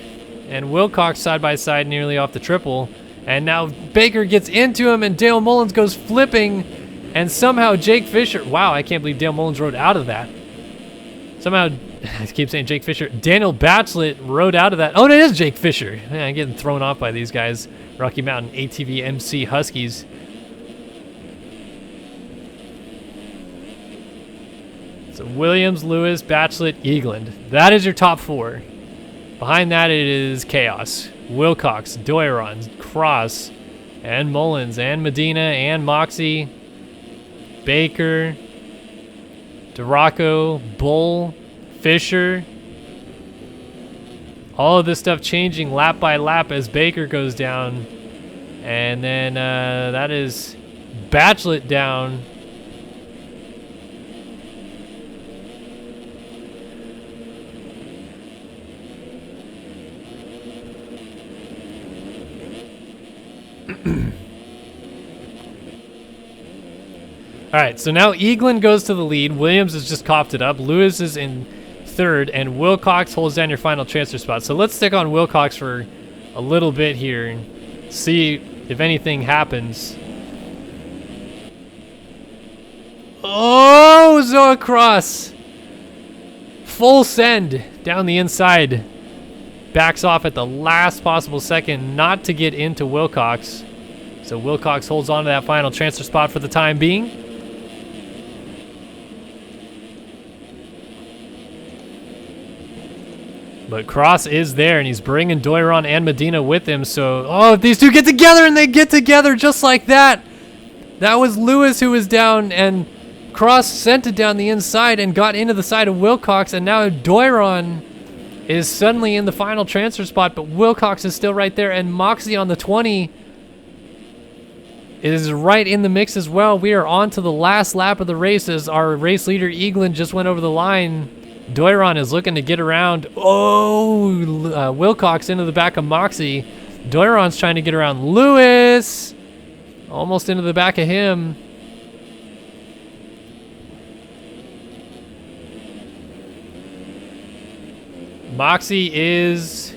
and Wilcox side by side nearly off the triple. And now Baker gets into him, and Dale Mullins goes flipping, and somehow Jake Fisher, wow, I can't believe Dale Mullins rode out of that. Somehow, I keep saying Jake Fisher, Daniel Batchelot rode out of that. Oh, it is Jake Fisher. Man, I'm getting thrown off by these guys. Rocky Mountain ATV MC Huskies. So Williams, Lewis, Batchelot, Eagland. That is your top 4. Behind that, it is Chaos, Wilcox, Doiron, Cross, and Mullins, and Medina, and Moxie, Baker, Duraco, Bull, Fisher. All of this stuff changing lap by lap as Baker goes down. And then that is Batchelot down. All right, so now Eagland goes to the lead. Williams has just coughed it up. Lewis is in 3rd, and Wilcox holds down your final transfer spot. So let's stick on Wilcox for a little bit here and see if anything happens. Oh, Zoa Cross. Full send down the inside. Backs off at the last possible second not to get into Wilcox. So Wilcox holds on to that final transfer spot for the time being. But Cross is there, and he's bringing Doiron and Medina with him. So, oh, if these two get together, and they get together just like that. That was Lewis who was down, and Cross sent it down the inside and got into the side of Wilcox, and now Doiron is suddenly in the final transfer spot, but Wilcox is still right there, and Moxie on the 20 is right in the mix as well. We are on to the last lap of the race as our race leader, Eagland, just went over the line. Doiron is looking to get around. Oh, Wilcox into the back of Moxie. Doiron's trying to get around Lewis. Almost into the back of him. Moxie is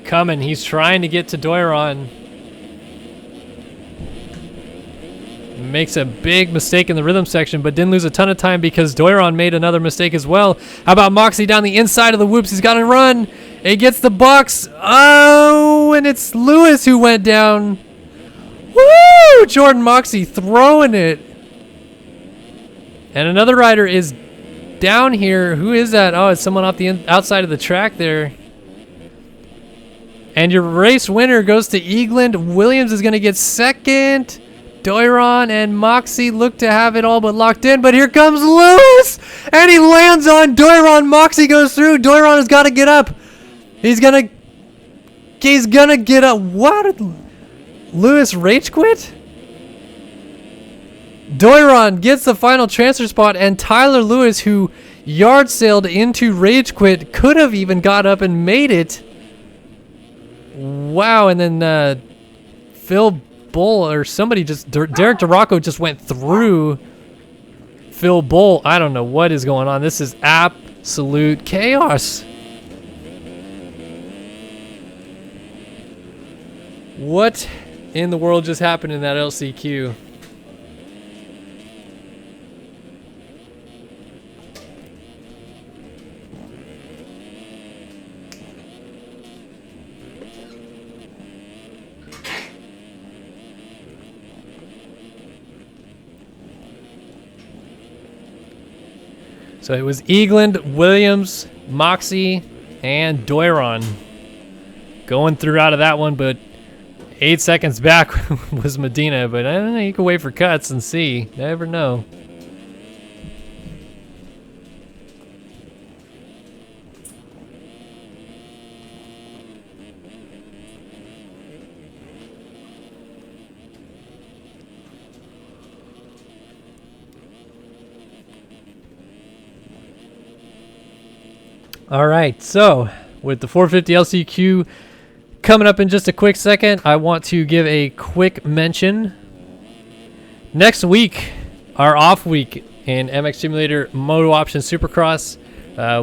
coming. He's trying to get to Doiron. Makes a big mistake in the rhythm section, but didn't lose a ton of time because Doiron made another mistake as well. How about Moxie down the inside of the whoops? He's got to run. He gets the box. Oh, and it's Lewis who went down. Woo! Jordan Moxie throwing it. And another rider is down here. Who is that? Oh, it's someone off the outside of the track there. And your race winner goes to Eagland. Williams is going to get second. Doiron and Moxie look to have it all but locked in, but here comes Lewis, and he lands on Doiron. Moxie goes through. Doiron has got to get up. He's gonna get up. What? Lewis rage quit? Doiron gets the final transfer spot, and Tyler Lewis, who yard sailed into rage quit, could have even got up and made it. Wow, and then Phil Bull or somebody just Derek Duraco just went through Phil Bull. I don't know what is going on. This is absolute chaos. What in the world just happened in that LCQ? So it was Eagland, Williams, Moxie, and Doiron going through out of that one, but 8 seconds back was Medina, but I don't know, you can wait for cuts and see. Never know. All right, so with the 450 LCQ coming up in just a quick second, I want to give a quick mention. Next week, our off week in MX Simulator MotoOption Supercross.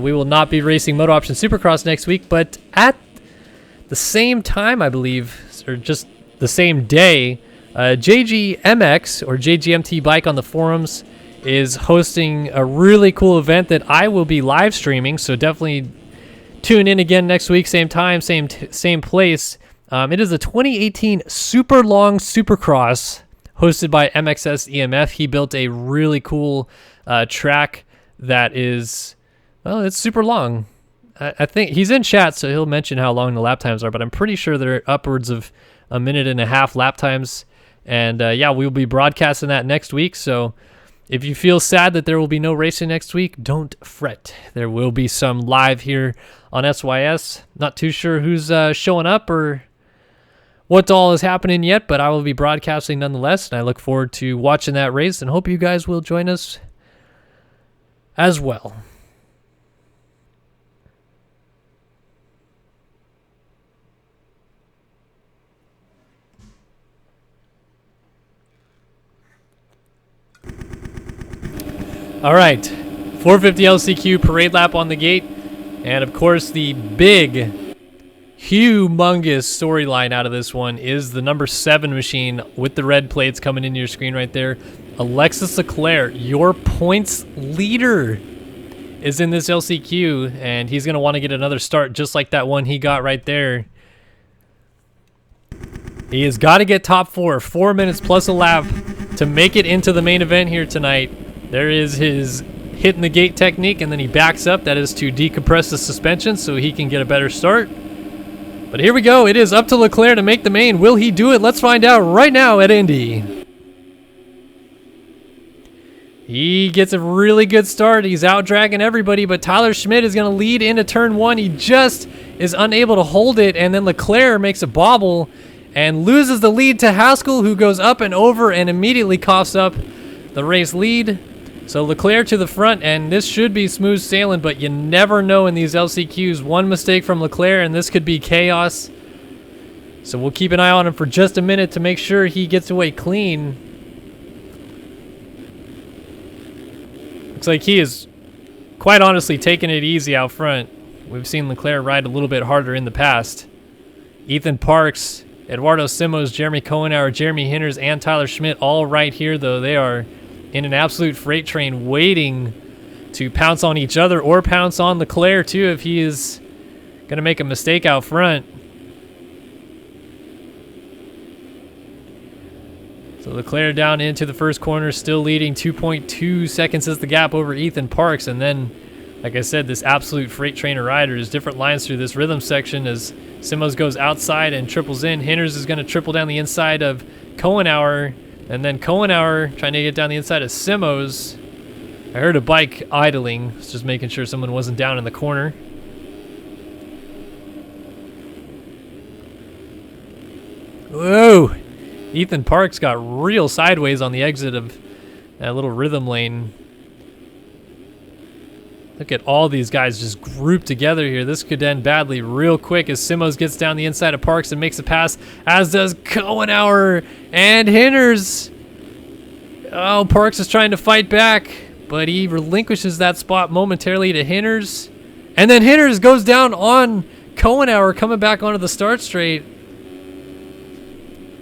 We will not be racing MotoOption Supercross next week, but at the same time, I believe, or just the same day, JGMX or JGMT Bike on the forums is hosting a really cool event that I will be live streaming. So definitely tune in again next week, same time, same place. It is a 2018 super long Supercross hosted by MXS EMF. He built a really cool track that is, well, it's super long. I think he's in chat, so he'll mention how long the lap times are, but I'm pretty sure they're upwards of 1.5 minute lap times. And yeah, we'll be broadcasting that next week. So if you feel sad that there will be no racing next week, don't fret. There will be some live here on SYS. Not too sure who's showing up or what all is happening yet, but I will be broadcasting nonetheless, and I look forward to watching that race and hope you guys will join us as well. All right, 450 LCQ parade lap on the gate, and of course the big, humongous storyline out of this one is the number 7 machine with the red plates coming into your screen right there. Alexis Leclerc, your points leader, is in this LCQ, and he's going to want to get another start just like that one he got right there. He has got to get top 4 minutes plus a lap to make it into the main event here tonight. There is his hitting the gate technique, and then he backs up. That is to decompress the suspension so he can get a better start. But here we go. It is up to Leclerc to make the main. Will he do it? Let's find out right now at Indy. He gets a really good start. He's out dragging everybody, but Tyler Schmidt is going to lead into turn 1. He just is unable to hold it, and then Leclerc makes a bobble and loses the lead to Haskell, who goes up and over and immediately coughs up the race lead. So Leclerc to the front, and this should be smooth sailing, but you never know in these LCQs. One mistake from Leclerc, and this could be chaos. So we'll keep an eye on him for just a minute to make sure he gets away clean. Looks like he is, quite honestly, taking it easy out front. We've seen Leclerc ride a little bit harder in the past. Ethan Parks, Eduardo Simos, Jeremy Cohenauer, Jeremy Hinders, and Tyler Schmidt all right here, though. They are in an absolute freight train waiting to pounce on each other or pounce on Leclerc too if he is going to make a mistake out front. So Leclerc down into the first corner, still leading. 2.2 seconds is the gap over Ethan Parks. And then, like I said, this absolute freight train of riders, different lines through this rhythm section as Simos goes outside and triples in. Hinders is going to triple down the inside of Cohenauer. And then Cohenauer trying to get down the inside of Simos. I heard a bike idling. It's just making sure someone wasn't down in the corner. Whoa! Ethan Parks got real sideways on the exit of that little rhythm lane. Look at all these guys just grouped together here. This could end badly real quick as Simos gets down the inside of Parks and makes a pass, as does Cohenauer and Hinders. Oh, Parks is trying to fight back, but he relinquishes that spot momentarily to Hinders. And then Hinders goes down on Cohenauer coming back onto the start straight.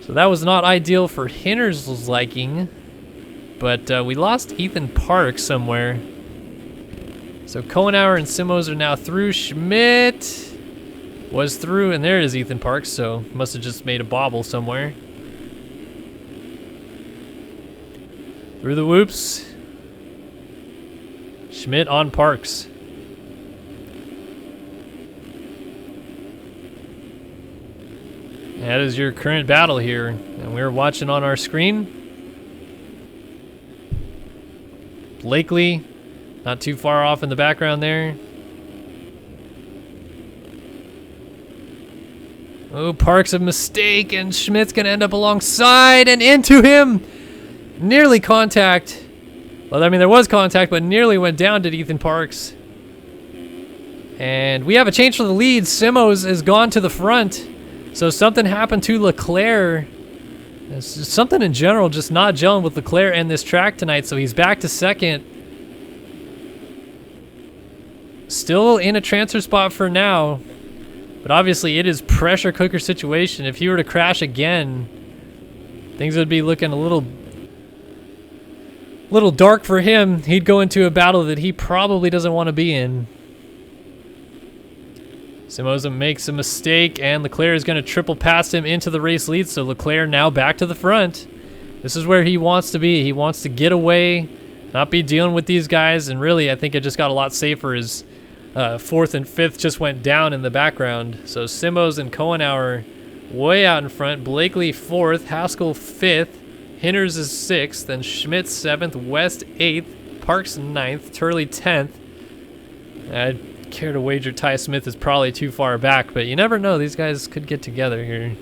So that was not ideal for Hinders' liking, but we lost Ethan Parks somewhere. So Cohenauer and Simos are now through. Schmidt was through, and there is Ethan Parks, so must have just made a bobble somewhere. Through the whoops. Schmidt on Parks. That is your current battle here, and we're watching on our screen. Blakely, not too far off in the background there. Oh, Parks a mistake, and Schmidt's gonna end up alongside and into him. Nearly contact. Well, I mean, there was contact, but nearly went down to Ethan Parks. And we have a change for the lead. Simos has gone to the front. So something happened to Leclerc. It's just something in general just not gelling with Leclerc and this track tonight. So he's back to second. Still in a transfer spot for now. But obviously it is pressure cooker situation. If he were to crash again, things would be looking a little dark for him. He'd go into a battle that he probably doesn't want to be in. Simoza makes a mistake, and Leclerc is going to triple past him into the race lead, so Leclerc now back to the front. This is where he wants to be. He wants to get away, not be dealing with these guys, and really I think it just got a lot safer as fourth and fifth just went down in the background. So Simos and Kohenauer way out in front, Blakely fourth, Haskell fifth, Hinders is sixth, then Schmidt seventh, West eighth, Parks ninth, Turley 10th. I'd care to wager Ty Smith is probably too far back, but you never know. These guys could get together here.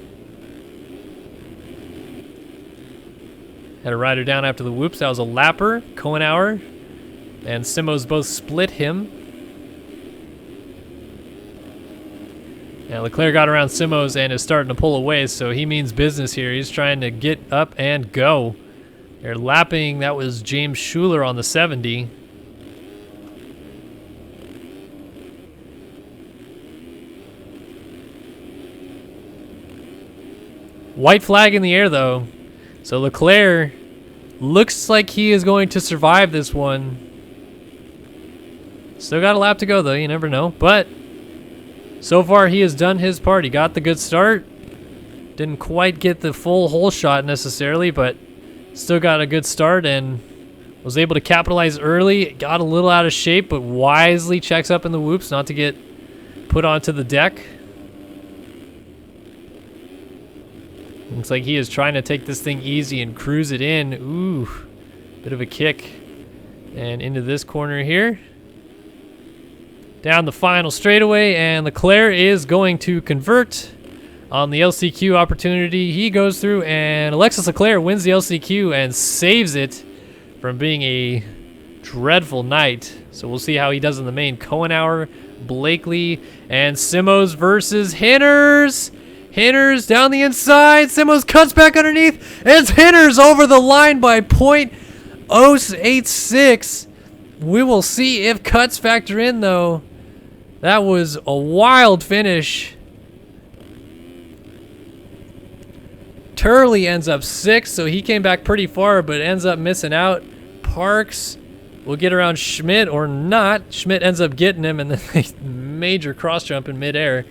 Had a rider down after the whoops. That was a lapper. Kohenauer and Simos both split him. Yeah, Leclerc got around Simos and is starting to pull away, so he means business here. He's trying to get up and go. They're lapping. That was James Schuler on the 70. White flag in the air, though. So Leclerc looks like he is going to survive this one. Still got a lap to go, though. You never know. But so far, he has done his part. He got the good start. Didn't quite get the full hole shot necessarily, but still got a good start and was able to capitalize early. Got a little out of shape, but wisely checks up in the whoops not to get put onto the deck. Looks like he is trying to take this thing easy and cruise it in. Ooh, bit of a kick. And into this corner here. Down the final straightaway, and Leclerc is going to convert on the LCQ opportunity. He goes through, and Alexis Leclerc wins the LCQ and saves it from being a dreadful night. So we'll see how he does in the main. Kohenauer, Blakely, and Simos versus Hinders. Hinders down the inside. Simos cuts back underneath. It's Hinders over the line by .086. We will see if cuts factor in, though. That was a wild finish. Turley ends up sixth, so he came back pretty far, but ends up missing out. Parks will get around Schmidt or not. Schmidt ends up getting him, and then a major cross jump in midair.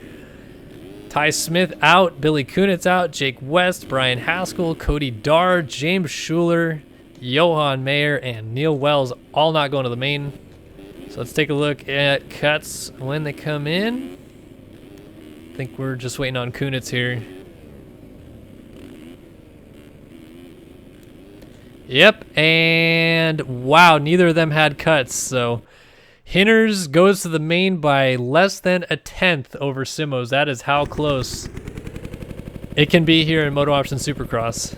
Ty Smith out, Billy Kunitz out, Jake West, Brian Haskell, Cody Darr, James Schuler, Johan Mayer, and Neil Wells all not going to the main. So let's take a look at cuts when they come in. I think we're just waiting on Kunitz here. Yep, and wow, neither of them had cuts, so Hinders goes to the main by less than a tenth over Simos. That is how close it can be here in MotoOption Supercross.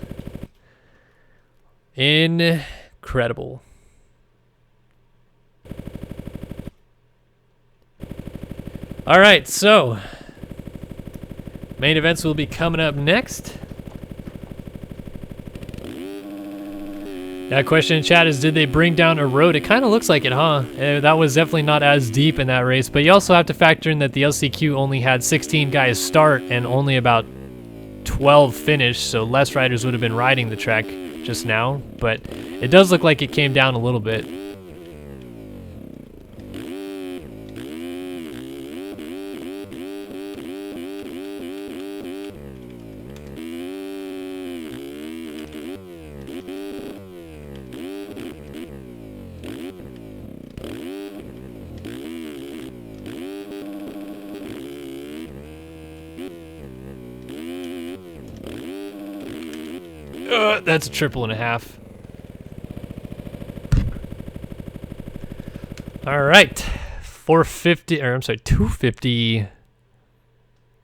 Incredible. All right, so main events will be coming up next. That question in chat is, did they bring down a road? It kind of looks like it, huh? That was definitely not as deep in that race, but you also have to factor in that the LCQ only had 16 guys start and only about 12 finish, so less riders would have been riding the track just now, but it does look like it came down a little bit. That's a triple and a half. All right, 450, or I'm sorry, 250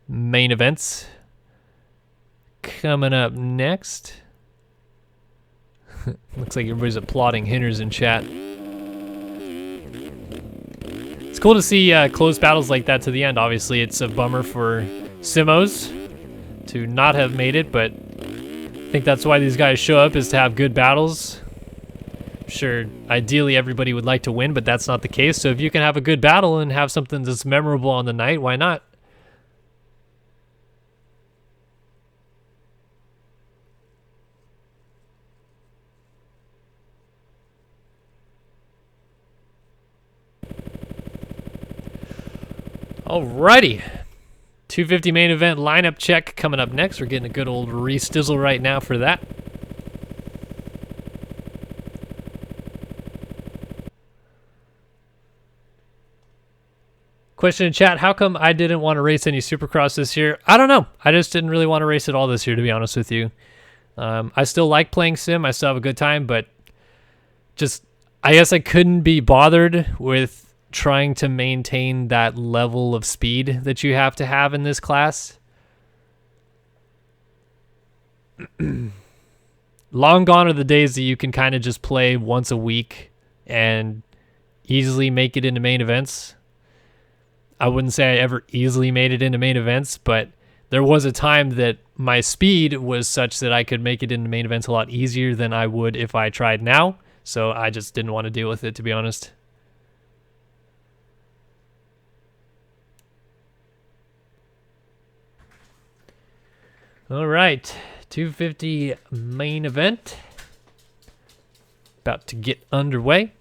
main events coming up next. Looks like everybody's applauding Hinders in chat. It's cool to see close battles like that to the end. Obviously, it's a bummer for Simos to not have made it, but I think that's why these guys show up, is to have good battles. Sure, ideally everybody would like to win, but that's not the case. So if you can have a good battle and have something that's memorable on the night, why not? Alrighty. 250 main event lineup check coming up next. We're getting a good old re-stizzle right now for that. Question in chat, how come I didn't want to race any Supercross this year? I don't know. I just didn't really want to race at all this year, to be honest with you. I still like playing sim. I still have a good time, but just, I guess I couldn't be bothered with trying to maintain that level of speed that you have to have in this class. Long gone are the days that you can kind of just play once a week and easily make it into main events. I wouldn't say I ever easily made it into main events, but there was a time that my speed was such that I could make it into main events a lot easier than I would if I tried now. So I just didn't want to deal with it, to be honest. All right, 250 main event. About to get underway.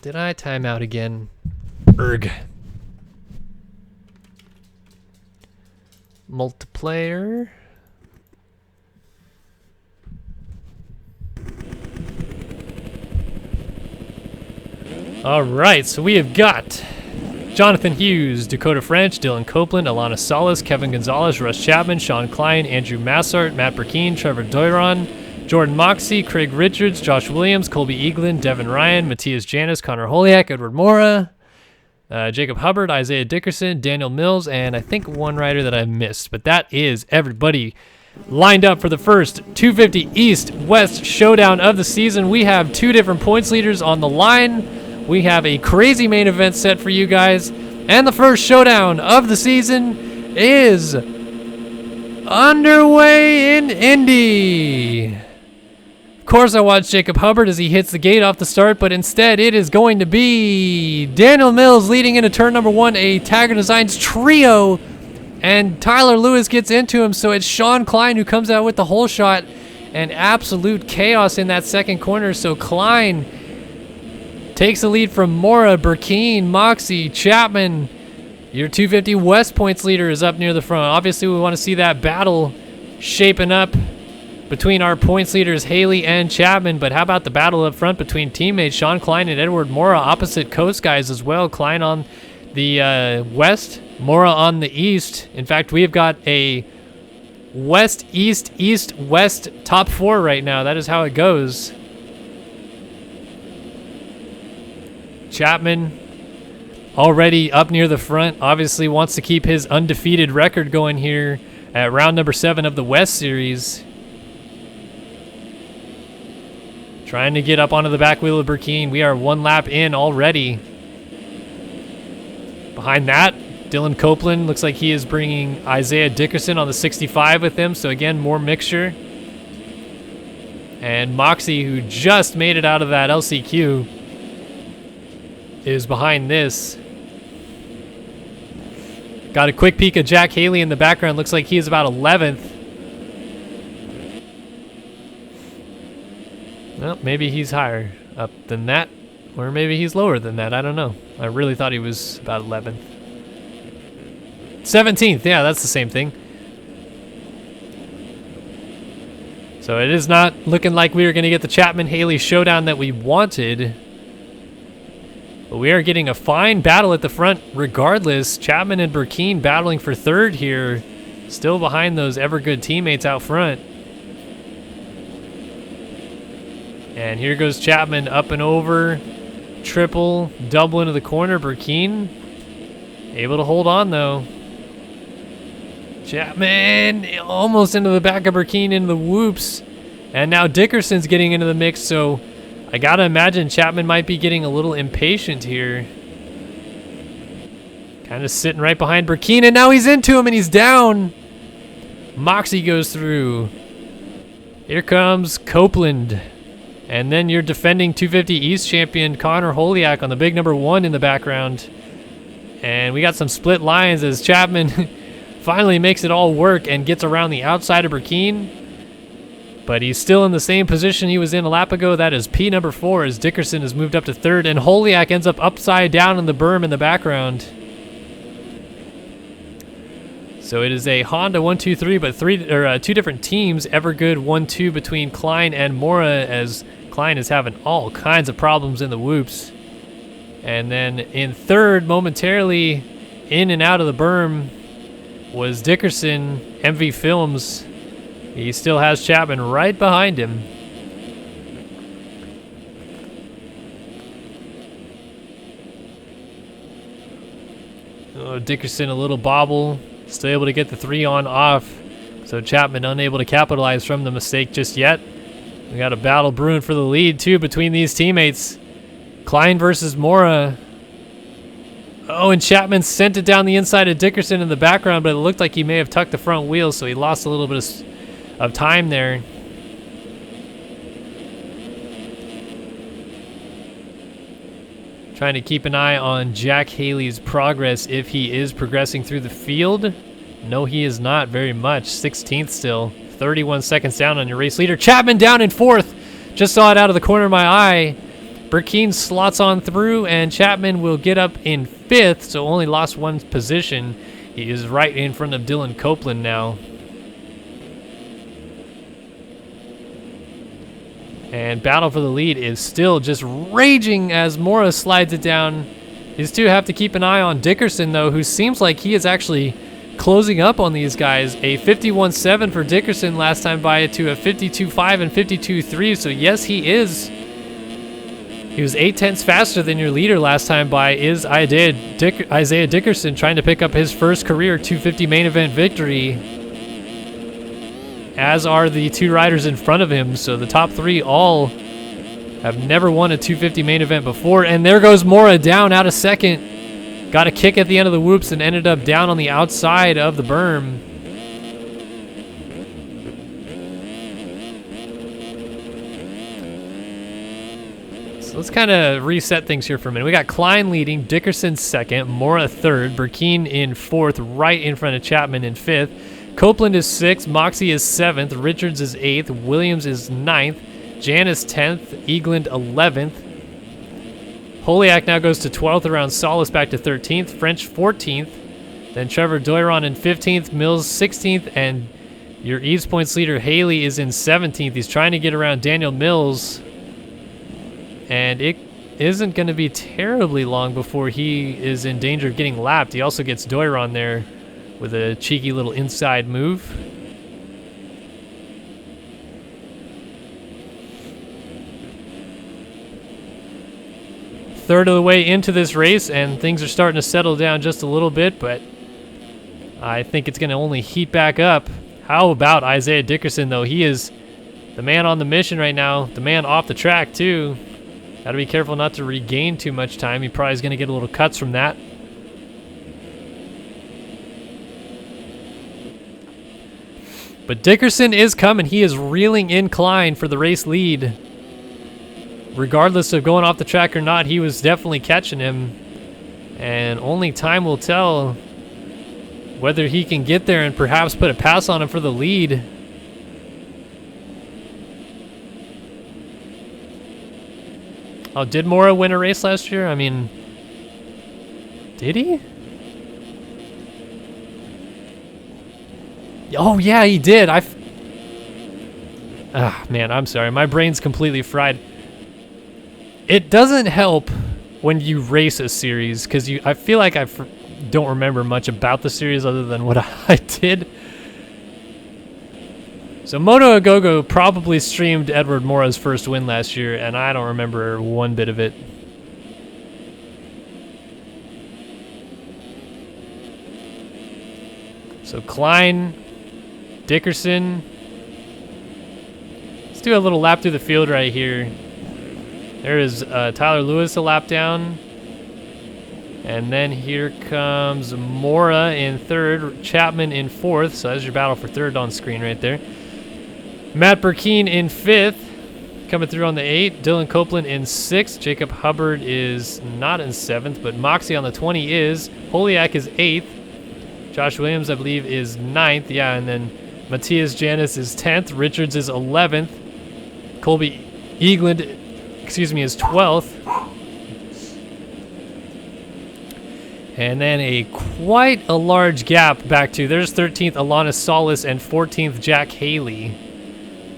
Did I time out again? Erg. Multiplayer. All right, so we have got Jonathan Hughes, Dakota French, Dylan Copeland, Alana Salas, Kevin Gonzalez, Russ Chapman, Sean Klein, Andrew Massart, Matt Burkeen, Trevor Doiron, Jordan Moxey, Craig Richards, Josh Williams, Colby Eaglin, Devin Ryan, Matthias Janis, Connor Holiak, Edward Mora, Jacob Hubbard, Isaiah Dickerson, Daniel Mills, and I think one rider that I missed. But that is everybody lined up for the first 250 East-West showdown of the season. We have two different points leaders on the line. We have a crazy main event set for you guys. And the first showdown of the season is underway in Indy. Of course, I watched Jacob Hubbard as he hits the gate off the start, but instead it is going to be Daniel Mills leading into turn number one, a Tiger Designs trio, and Tyler Lewis gets into him, so it's Sean Klein who comes out with the whole shot, and absolute chaos in that second corner, so Klein takes the lead from Mora, Burkeen, Moxey, Chapman. Your 250 West points leader is up near the front. Obviously, we want to see that battle shaping up between our points leaders, Haley and Chapman, but how about the battle up front between teammates Sean Klein and Edward Mora, opposite coast guys as well. Klein on the west, Mora on the east. In fact, we have got a west, east, east, west top four right now. That is how it goes. Chapman already up near the front, obviously wants to keep his undefeated record going here at round number 7 of the West Series. Trying to get up onto the back wheel of Burkeen. We are one lap in already. Behind that, Dylan Copeland looks like he is bringing Isaiah Dickerson on the 65 with him. So again, more mixture. And Moxey, who just made it out of that LCQ, is behind this. Got a quick peek of Jack Haley in the background. Looks like he is about 11th. Well, maybe he's higher up than that, or maybe he's lower than that. I don't know. I really thought he was about 11th. 17th, yeah, that's the same thing. So it is not looking like we are going to get the Chapman-Haley showdown that we wanted. But we are getting a fine battle at the front regardless. Chapman and Burkeen battling for third here. Still behind those ever good teammates out front. And here goes Chapman up and over. Triple, double into the corner. Burkeen able to hold on though. Chapman almost into the back of Burkeen into the whoops. And now Dickerson's getting into the mix, so I gotta imagine Chapman might be getting a little impatient here. Kind of sitting right behind Burkeen, and now he's into him and he's down. Moxey goes through. Here comes Copeland. And then your defending 250 East champion Connor Holiak on the big number 1 in the background. And we got some split lines as Chapman finally makes it all work and gets around the outside of Burkeen. But he's still in the same position he was in a lap ago. That is P number 4 as Dickerson has moved up to 3rd. And Holiak ends up upside down in the berm in the background. So it is a Honda 1-2-3, but two different teams. Evergood 1-2 between Klein and Mora, as Klein is having all kinds of problems in the whoops. And then in 3rd, momentarily in and out of the berm, was Dickerson, MV Films. He still has Chapman right behind him. Oh, Dickerson a little bobble. Still able to get the 3 on off. So Chapman unable to capitalize from the mistake just yet. We got a battle brewing for the lead too between these teammates. Klein versus Mora. Oh, and Chapman sent it down the inside of Dickerson in the background, but it looked like he may have tucked the front wheel, so he lost a little bit of time there. Trying to keep an eye on Jack Haley's progress if he is progressing through the field. No, he is not very much. 16th still. 31 seconds down on your race leader. Chapman down in 4th. Just saw it out of the corner of my eye. Burkeen slots on through, and Chapman will get up in 5th, so only lost 1 position. He is right in front of Dylan Copeland now. And battle for the lead is still just raging as Mora slides it down. These two have to keep an eye on Dickerson, though, who seems like he is actually closing up on these guys. A 51.7 for Dickerson last time by to a 52.5 and 52.3. So yes, he is. He was 0.8 faster than your leader last time by is Isaiah Dickerson, trying to pick up his first career 250 main event victory. As are the 2 riders in front of him. So the top 3 all have never won a 250 main event before. And there goes Mora down out of 2nd. Got a kick at the end of the whoops and ended up down on the outside of the berm. So let's kind of reset things here for a minute. We got Klein leading, Dickerson 2nd, Mora 3rd, Burkeen in 4th, right in front of Chapman in 5th. Copeland is 6th, Moxie is 7th, Richards is 8th, Williams is 9th, Jan is 10th, Eagland 11th. Holiak now goes to 12th, around Solis back to 13th, French 14th, then Trevor Doiron in 15th, Mills 16th, and your Eves points leader Haley is in 17th. He's trying to get around Daniel Mills, and it isn't going to be terribly long before he is in danger of getting lapped. He also gets Doiron there with a cheeky little inside move. Third of the way into this race, and things are starting to settle down just a little bit, but I think it's going to only heat back up. How about Isaiah Dickerson, though? He is the man on the mission right now, the man off the track, too. Got to be careful not to regain too much time. He probably is going to get a little cuts from that. But Dickerson is coming. He is reeling in Klein for the race lead. Regardless of going off the track or not, he was definitely catching him. And only time will tell whether he can get there and perhaps put a pass on him for the lead. Oh, did Mora win a race last year? I mean, did he? Oh, yeah, he did. Man, I'm sorry. My brain's completely fried. It doesn't help when you race a series, because I feel like I don't remember much about the series other than what I did. So Moto Agogo probably streamed Edward Mora's first win last year, and I don't remember one bit of it. So Klein, Dickerson. Let's do a little lap through the field right here. There is Tyler Lewis a lap down. And then here comes Mora in 3rd, Chapman in 4th. So there's your battle for 3rd on screen right there. Matt Burkeen in 5th, coming through on the 8th. Dylan Copeland in 6th. Jacob Hubbard is not in 7th, but Moxie on the 20 is. Holiak is 8th. Josh Williams, I believe, is 9th. Yeah, and then Matthias Janis is 10th. Richards is 11th. Colby Eagland, is 12th. And then quite a large gap back to, there's 13th Alana Solis and 14th Jack Haley.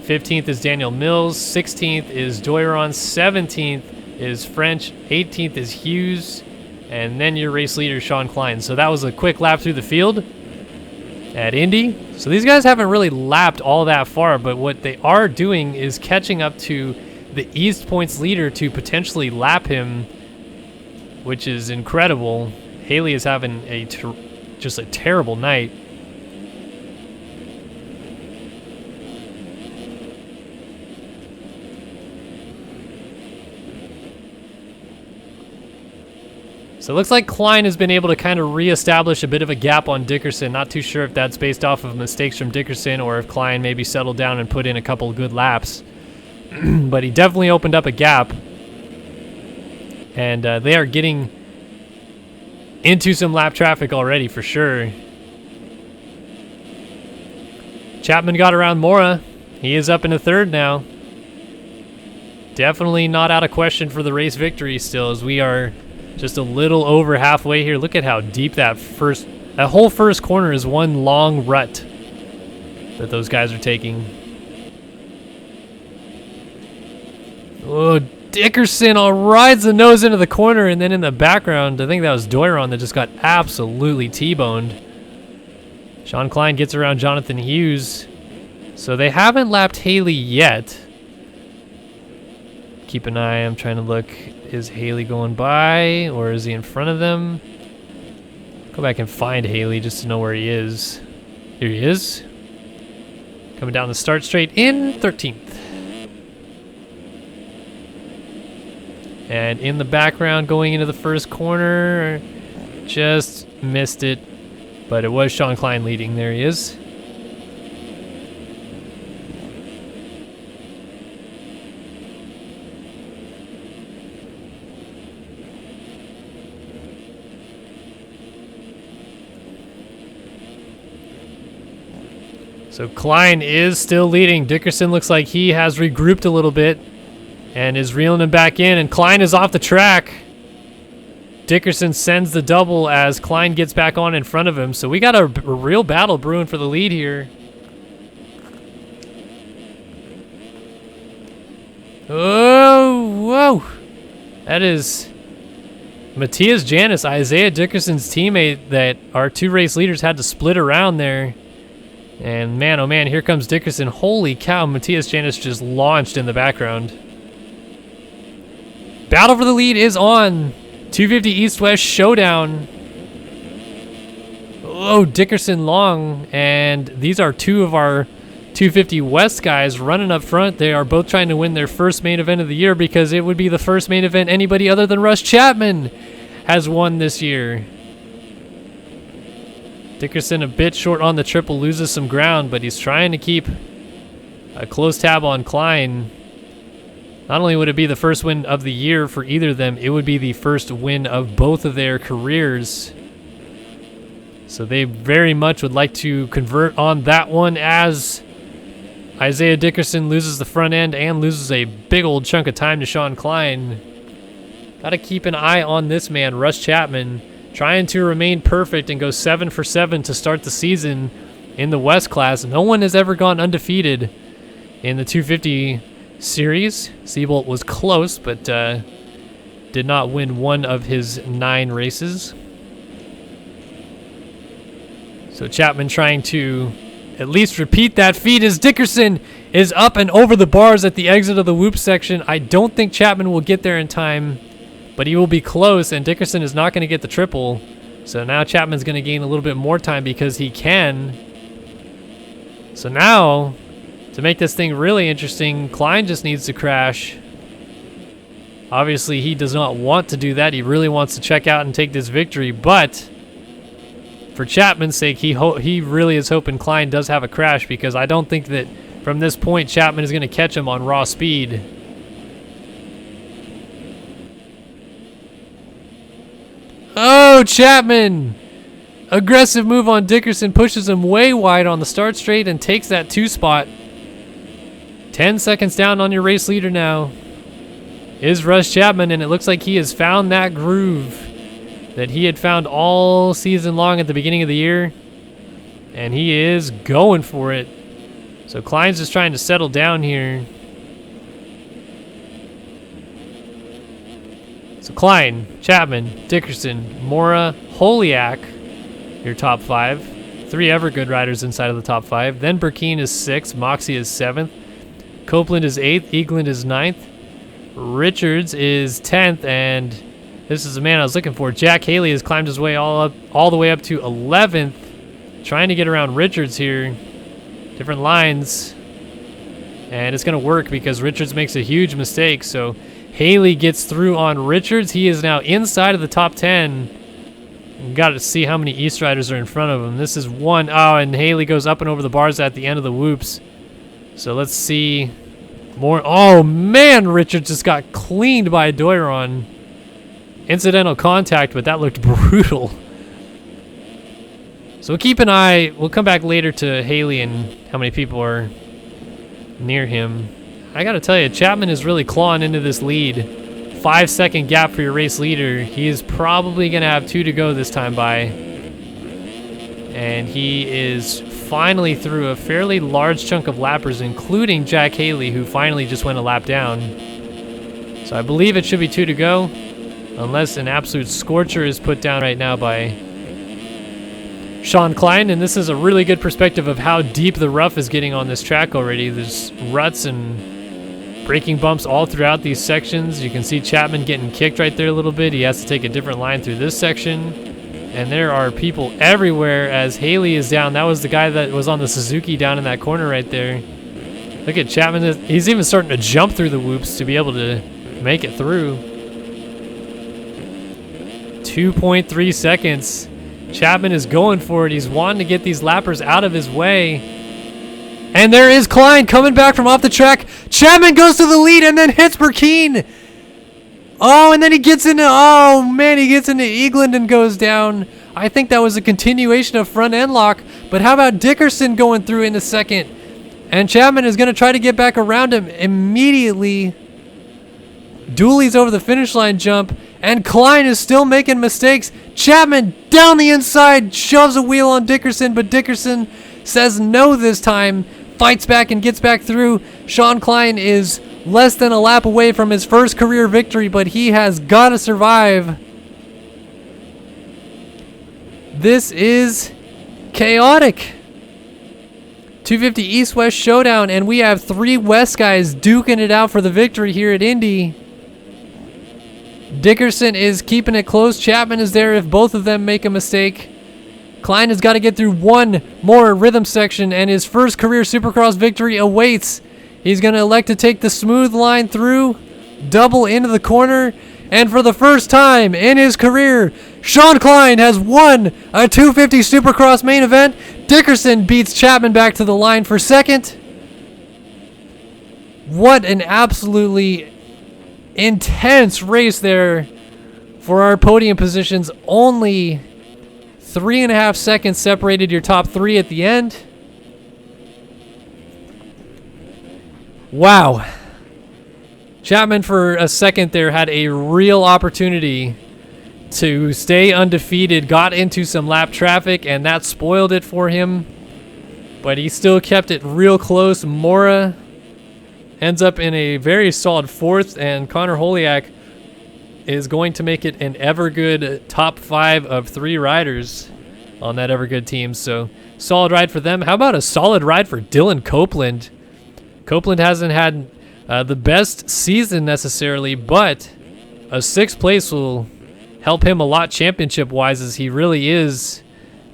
15th is Daniel Mills. 16th is Doiron. 17th is French. 18th is Hughes. And then your race leader, Sean Klein. So that was a quick lap through the field at Indy. So these guys haven't really lapped all that far, but what they are doing is catching up to the East Points leader to potentially lap him, which is incredible. Haley is having just a terrible night. So it looks like Klein has been able to kind of reestablish a bit of a gap on Dickerson. Not too sure if that's based off of mistakes from Dickerson or if Klein maybe settled down and put in a couple of good laps. But he definitely opened up a gap. And they are getting into some lap traffic already for sure. Chapman got around Mora. He is up into third now. Definitely not out of question for the race victory still, as we are just a little over halfway here. Look at how deep that whole first corner is one long rut that those guys are taking. Oh, Dickerson rides the nose into the corner, and then in the background, I think that was Doiron that just got absolutely T-boned. Sean Klein gets around Jonathan Hughes. So they haven't lapped Haley yet. Keep an eye, I'm trying to look. Is Haley going by, or is he in front of them? Go back and find Haley just to know where he is. Here he is. Coming down the start straight in 13th. And in the background going into the first corner, just missed it. But it was Sean Klein leading. There he is. So Klein is still leading. Dickerson looks like he has regrouped a little bit and is reeling him back in, and Klein is off the track. Dickerson sends the double as Klein gets back on in front of him. So we got a real battle brewing for the lead here. Oh, whoa. That is Matthias Janis, Isaiah Dickerson's teammate that our two race leaders had to split around there. And man, oh man, here comes Dickerson. Holy cow, Matthias Janis just launched in the background. Battle for the lead is on. 250 East-West showdown. Oh, Dickerson long. And these are two of our 250 West guys running up front. They are both trying to win their first main event of the year, because it would be the first main event anybody other than Russ Chapman has won this year. Dickerson a bit short on the triple, loses some ground, but he's trying to keep a close tab on Klein. Not only would it be the first win of the year for either of them, it would be the first win of both of their careers. So they very much would like to convert on that one, as Isaiah Dickerson loses the front end and loses a big old chunk of time to Sean Klein. Got to keep an eye on this man, Russ Chapman, trying to remain perfect and go 7 for 7 to start the season in the West class. No one has ever gone undefeated in the 250 series. Seabolt was close, but did not win one of his 9 races. So Chapman trying to at least repeat that feat as Dickerson is up and over the bars at the exit of the whoop section. I don't think Chapman will get there in time, but he will be close, and Dickerson is not going to get the triple. So now Chapman's going to gain a little bit more time because he can. So now, to make this thing really interesting, Klein just needs to crash. Obviously, he does not want to do that. He really wants to check out and take this victory, but for Chapman's sake, he really is hoping Klein does have a crash, because I don't think that from this point Chapman is going to catch him on raw speed. Oh, Chapman! Aggressive move on Dickerson, pushes him way wide on the start straight and takes that 2 spot. 10 seconds down on your race leader now is Russ Chapman, and it looks like he has found that groove that he had found all season long at the beginning of the year, and he is going for it. So Klein's just trying to settle down here. So Klein, Chapman, Dickerson, Mora, Holiak, your top 5. 3 ever good riders inside of the top 5. Then Burkeen is 6th, Moxie is 7th, Copeland is 8th, Eagland is 9th, Richards is 10th, and this is the man I was looking for. Jack Haley has climbed his way all the way up to 11th, trying to get around Richards here. Different lines, and it's going to work because Richards makes a huge mistake. So Haley gets through on Richards. He is now inside of the top 10. Got to see how many East Riders are in front of him. This is 1. Oh, and Haley goes up and over the bars at the end of the whoops. So let's see more. Oh, man, Richards just got cleaned by Doiron. Incidental contact, but that looked brutal. So we'll keep an eye. We'll come back later to Haley and how many people are near him. I got to tell you, Chapman is really clawing into this lead. 5-second gap for your race leader. He is probably going to have 2 to go this time by. And he is finally through a fairly large chunk of lappers, including Jack Haley, who finally just went a lap down. So I believe it should be 2 to go, unless an absolute scorcher is put down right now by Sean Klein. And this is a really good perspective of how deep the rough is getting on this track already. There's ruts and braking bumps all throughout these sections. You can see Chapman getting kicked right there a little bit. He has to take a different line through this section. And there are people everywhere as Haley is down. That was the guy that was on the Suzuki down in that corner right there. Look at Chapman. He's even starting to jump through the whoops to be able to make it through. 2.3 seconds. Chapman is going for it. He's wanting to get these lappers out of his way. And there is Klein coming back from off the track. Chapman goes to the lead and then hits Burkeen. Oh, and then he gets into, oh man, he gets into Eagland and goes down. I think that was a continuation of front end lock. But how about Dickerson going through in a second? And Chapman is going to try to get back around him immediately. Dooley's over the finish line jump. And Klein is still making mistakes. Chapman down the inside, shoves a wheel on Dickerson, but Dickerson says no this time. Fights back and gets back through. Sean Klein is less than a lap away from his first career victory, but he has got to survive. This is chaotic. 250 East-West showdown, and we have 3 West guys duking it out for the victory here at Indy. Dickerson is keeping it close. Chapman is there if both of them make a mistake. Klein has got to get through one more rhythm section, and his first career Supercross victory awaits. He's going to elect to take the smooth line through, double into the corner, and for the first time in his career, Sean Klein has won a 250 Supercross main event. Dickerson beats Chapman back to the line for second. What an absolutely intense race there for our podium positions. Only 3.5 seconds separated your top 3 at the end. Wow. Chapman for a second there had a real opportunity to stay undefeated, got into some lap traffic, and that spoiled it for him. But he still kept it real close. Mora ends up in a very solid 4th, and Connor Holiak is going to make it an Evergood top 5 of 3 riders on that Evergood team. So solid ride for them. How about a solid ride for Dylan Copeland? Copeland hasn't had the best season necessarily, but a 6th place will help him a lot championship-wise, as he really is,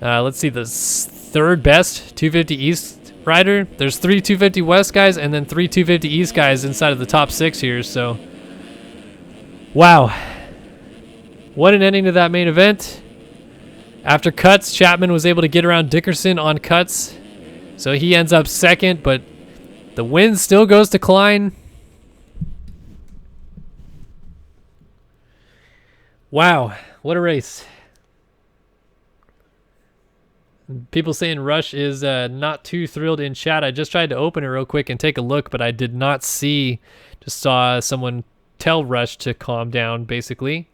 let's see, the 3rd best 250 East rider. There's 3 250 West guys and then 3 250 East guys inside of the top 6 here. So, wow. What an ending to that main event. After cuts, Chapman was able to get around Dickerson on cuts, so he ends up 2nd, but the win still goes to Klein. Wow, what a race. People saying Rush is not too thrilled in chat. I just tried to open it real quick and take a look, but I did not see. Just saw someone tell Rush to calm down, basically.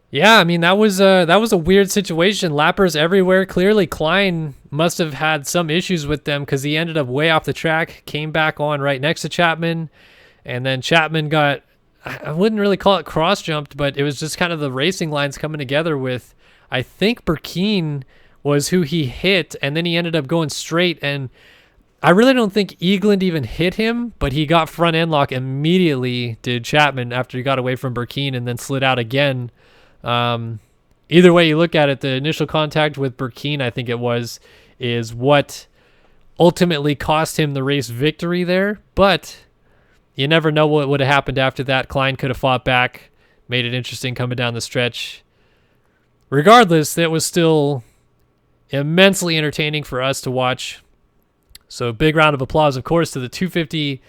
Yeah, I mean, that was a weird situation. Lappers everywhere. Clearly, Klein must have had some issues with them because he ended up way off the track, came back on right next to Chapman, and then Chapman got, I wouldn't really call it cross-jumped, but it was just kind of the racing lines coming together with, I think Burkeen was who he hit, and then he ended up going straight, and I really don't think Eagland even hit him, but he got front end lock immediately, did Chapman, after he got away from Burkeen and then slid out again. Either way you look at it, the initial contact with Burkeen, I think it was, is what ultimately cost him the race victory there, but you never know what would have happened after that. Klein could have fought back, made it interesting coming down the stretch. Regardless, that was still immensely entertaining for us to watch. So big round of applause, of course, to the 250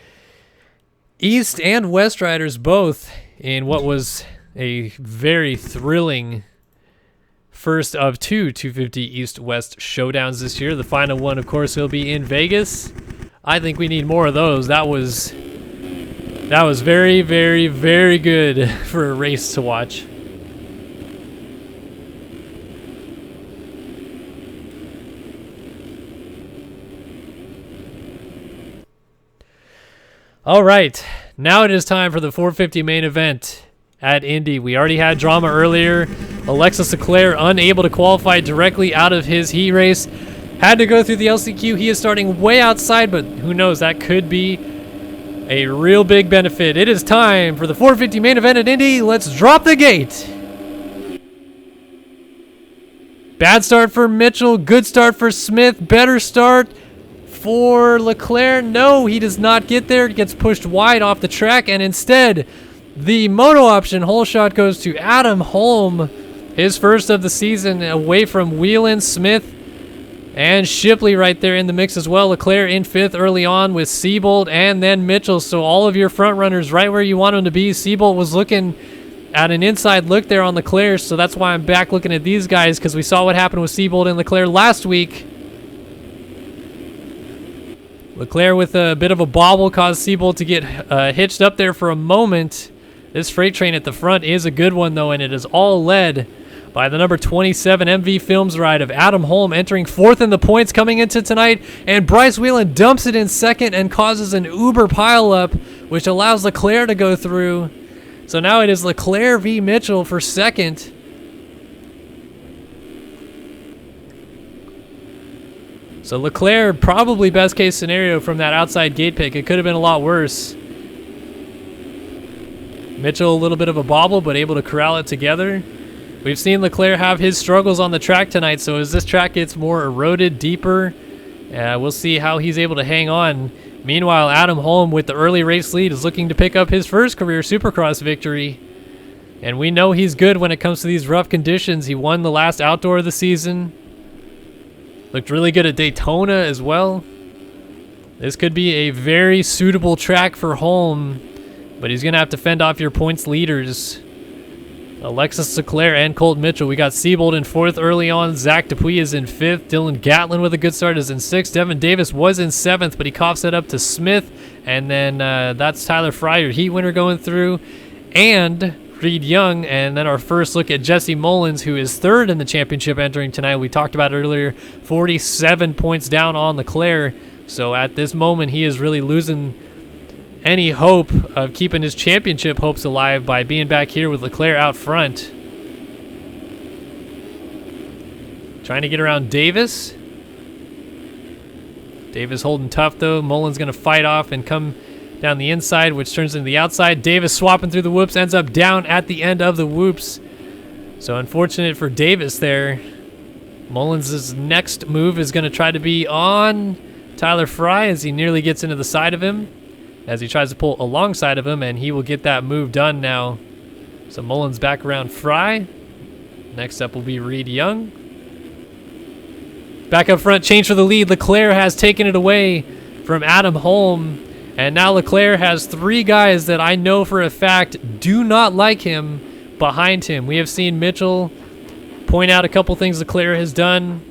East and West riders both in what was a very thrilling first of two 250 East-West showdowns this year. The final one, of course, will be in Vegas. I think we need more of those. That was very, very, very good for a race to watch. All right, now it is time for the 450 main event at Indy. We already had drama earlier. Alexis Leclerc unable to qualify directly out of his heat race. Had to go through the LCQ. He is starting way outside, but who knows, that could be a real big benefit. It is time for the 450 main event at Indy. Let's drop the gate. Bad start for Mitchell. Good start for Smith. Better start for Leclerc. No, he does not get there. It gets pushed wide off the track, and instead, the moto option hole shot goes to Adam Holm, his first of the season, away from Whelan, Smith, and Shipley right there in the mix as well. Leclerc in fifth early on with Seabolt and then Mitchell. So all of your front runners right where you want them to be. Seabolt was looking at an inside look there on Leclerc, so that's why I'm back looking at these guys, because we saw what happened with Seabolt and Leclerc last week. Leclerc with a bit of a bobble caused Seabolt to get hitched up there for a moment. This freight train at the front is a good one, though, and it is all led by the number 27 MV Films ride of Adam Holm, entering fourth in the points coming into tonight, and Bryce Whelan dumps it in second and causes an uber pileup, which allows Leclerc to go through. So now it is Leclerc v. Mitchell for second. So Leclerc, probably best case scenario from that outside gate pick. It could have been a lot worse. Mitchell, a little bit of a bobble, but able to corral it together. We've seen Leclerc have his struggles on the track tonight, so as this track gets more eroded, deeper, we'll see how he's able to hang on. Meanwhile, Adam Holm, with the early race lead, is looking to pick up his first career Supercross victory. And we know he's good when it comes to these rough conditions. He won the last outdoor of the season. Looked really good at Daytona as well. This could be a very suitable track for Holm, but he's going to have to fend off your points leaders. Alexis Leclerc and Colt Mitchell. We got Seabolt in fourth early on. Zach Dupuy is in fifth. Dylan Gatlin with a good start is in sixth. Devin Davis was in seventh, but he coughs it up to Smith. And then that's Tyler Fry, your heat winner, going through. And Reed Young. And then our first look at Jesse Mullins, who is third in the championship entering tonight. We talked about it earlier. 47 points down on Leclerc. So at this moment, he is really losing any hope of keeping his championship hopes alive by being back here with Leclerc out front. Trying to get around Davis. Davis holding tough, though. Mullins going to fight off and come down the inside, which turns into the outside. Davis swapping through the whoops, ends up down at the end of the whoops. So unfortunate for Davis there. Mullins' next move is going to try to be on Tyler Fry as he nearly gets into the side of him, as he tries to pull alongside of him, and he will get that move done now. So Mullins back around Fry. Next up will be Reed Young. Back up front, change for the lead. Leclerc has taken it away from Adam Holm And now Leclerc has 3 guys that I know for a fact do not like him behind him. We have seen Mitchell point out a couple things Leclerc has done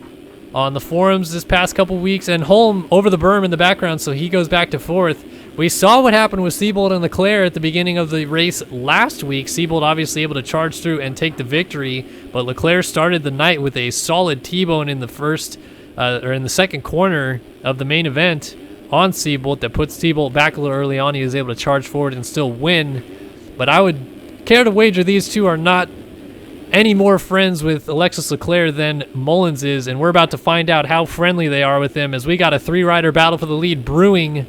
on the forums this past couple weeks, and Holm over the berm in the background, so he goes back to 4th. We saw what happened with Seabold and Leclerc at the beginning of the race last week. Seabold obviously able to charge through and take the victory, but Leclerc started the night with a solid T-bone in the in the second corner of the main event on Seabold that puts Seabold back a little early on. He was able to charge forward and still win, but I would care to wager these two are not any more friends with Alexis Leclerc than Mullins is, and we're about to find out how friendly they are with him as we got a 3-rider battle for the lead brewing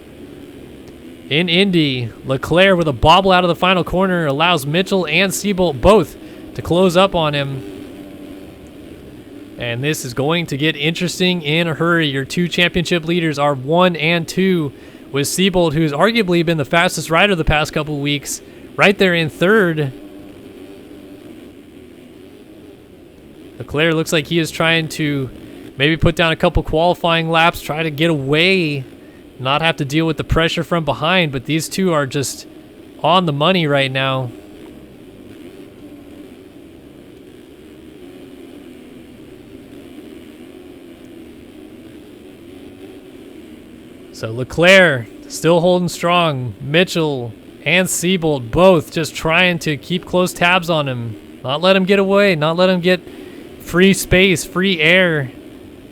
in Indy. Leclerc with a bobble out of the final corner allows Mitchell and Seabold both to close up on him. And this is going to get interesting in a hurry. Your 2 championship leaders are 1 and 2, with Seabold, who's arguably been the fastest rider the past couple weeks, right there in 3rd. Leclerc looks like he is trying to maybe put down a couple qualifying laps, try to get away, not have to deal with the pressure from behind, but these two are just on the money right now. So Leclerc still holding strong. Mitchell and Seabold both just trying to keep close tabs on him, not let him get away, not let him get free space, free air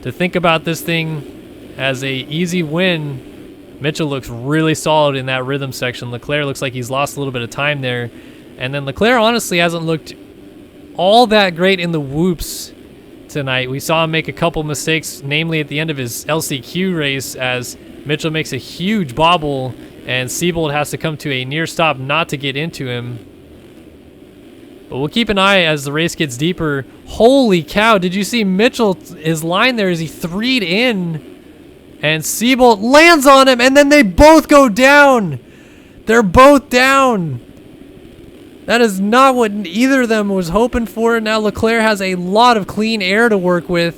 to think about this thing as a easy win. Mitchell looks really solid in that rhythm section. Leclerc looks like he's lost a little bit of time there. And then Leclerc honestly hasn't looked all that great in the whoops tonight. We saw him make a couple mistakes, namely at the end of his LCQ race as Mitchell makes a huge bobble and Seabold has to come to a near stop not to get into him. But we'll keep an eye as the race gets deeper. Holy cow, did you see Mitchell, his line there as he 3'd in, and Seabold lands on him, and then they both go down. They're both down. That is not what either of them was hoping for. Now Leclerc has a lot of clean air to work with.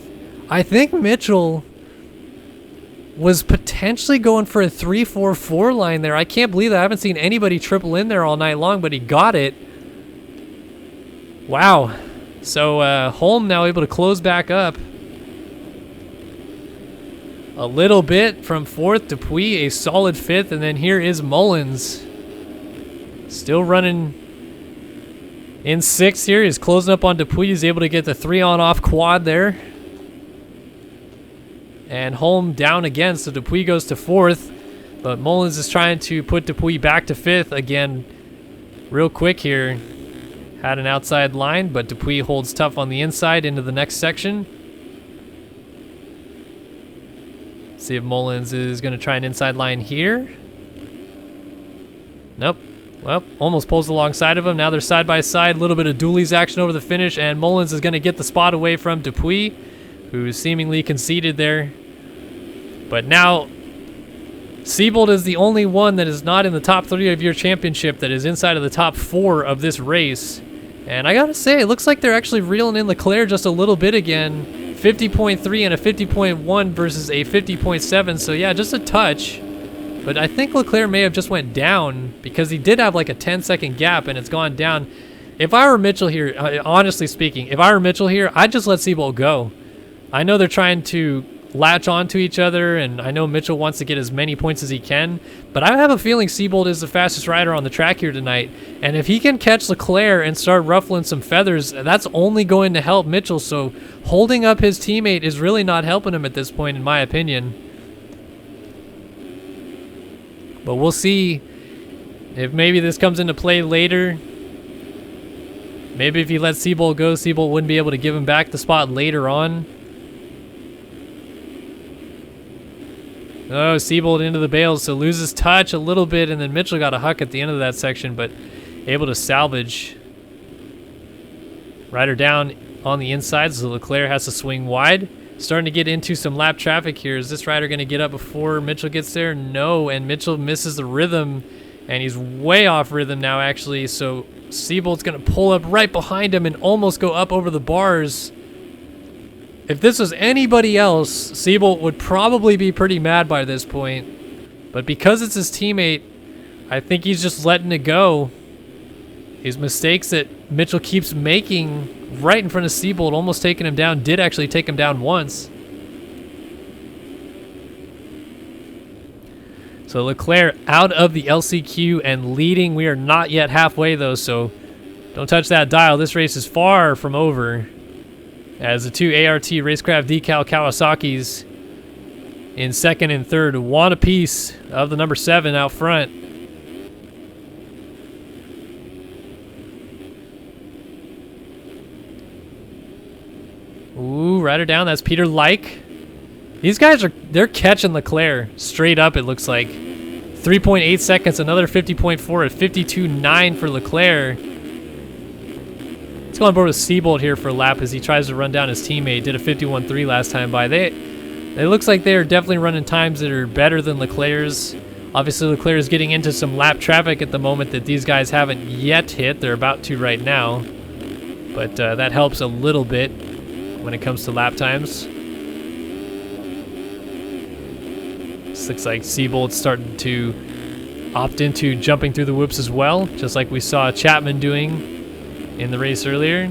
I think Mitchell was potentially going for a 3-4-4 line there. I can't believe that. I haven't seen anybody triple in there all night long, but he got it. Wow. So Holm now able to close back up a little bit from 4th. Dupuis a solid 5th, and then here is Mullins still running in 6th here. He's closing up on Dupuis. He's able to get the 3-on-off quad there. And Holm down again, so Dupuis goes to 4th. But Mullins is trying to put Dupuis back to 5th again real quick here. Had an outside line, but Dupuis holds tough on the inside into the next section. See if Mullins is going to try an inside line here. Nope. Well, almost pulls alongside of him. Now they're side by side. A little bit of dualies action over the finish, and Mullins is going to get the spot away from Dupuis, who seemingly conceded there. But now Seabold is the only one that is not in the top 3 of your championship that is inside of the top 4 of this race. And I gotta say, it looks like they're actually reeling in Leclerc just a little bit again. 50.3 and a 50.1 versus a 50.7. So yeah, just a touch. But I think Leclerc may have just went down because he did have like a 10-second gap and it's gone down. If I were Mitchell here, honestly speaking, if I were Mitchell here, I'd just let Seabold go. I know they're trying to latch on to each other, and I know Mitchell wants to get as many points as he can, but I have a feeling Seabold is the fastest rider on the track here tonight, and if he can catch Leclerc and start ruffling some feathers, that's only going to help Mitchell, so holding up his teammate is really not helping him at this point, in my opinion. But we'll see if maybe this comes into play later. Maybe if he lets Seabold go, Seabold wouldn't be able to give him back the spot later on. Oh, Seabold into the bales, so loses touch a little bit, and then Mitchell got a huck at the end of that section, but able to salvage. Rider down on the inside, so Leclerc has to swing wide. Starting to get into some lap traffic here. Is this rider going to get up before Mitchell gets there? No, and Mitchell misses the rhythm, and he's way off rhythm now, actually, so Seabold's going to pull up right behind him and almost go up over the bars. If this was anybody else, Seabold would probably be pretty mad by this point. But because it's his teammate, I think he's just letting it go. These mistakes that Mitchell keeps making right in front of Seabold, almost taking him down, did actually take him down once. So Leclerc out of the LCQ and leading. We are not yet halfway though, so don't touch that dial. This race is far from over, as the two ART Racecraft decal Kawasaki's in second and third want a piece of the number 7 out front. Ooh, rider down. That's Peter Like. These guys they're catching Leclerc straight up, it looks like. 3.8 seconds, another 50.4 at 52.9 for Leclerc. Let's go on board with Seabold here for a lap as he tries to run down his teammate. Did a 51.3 last time by. It looks like they're definitely running times that are better than Leclerc's. Obviously, Leclerc is getting into some lap traffic at the moment that these guys haven't yet hit. They're about to right now. But that helps a little bit when it comes to lap times. This looks like Seabold's starting to opt into jumping through the whoops as well, just like we saw Chapman doing in the race earlier.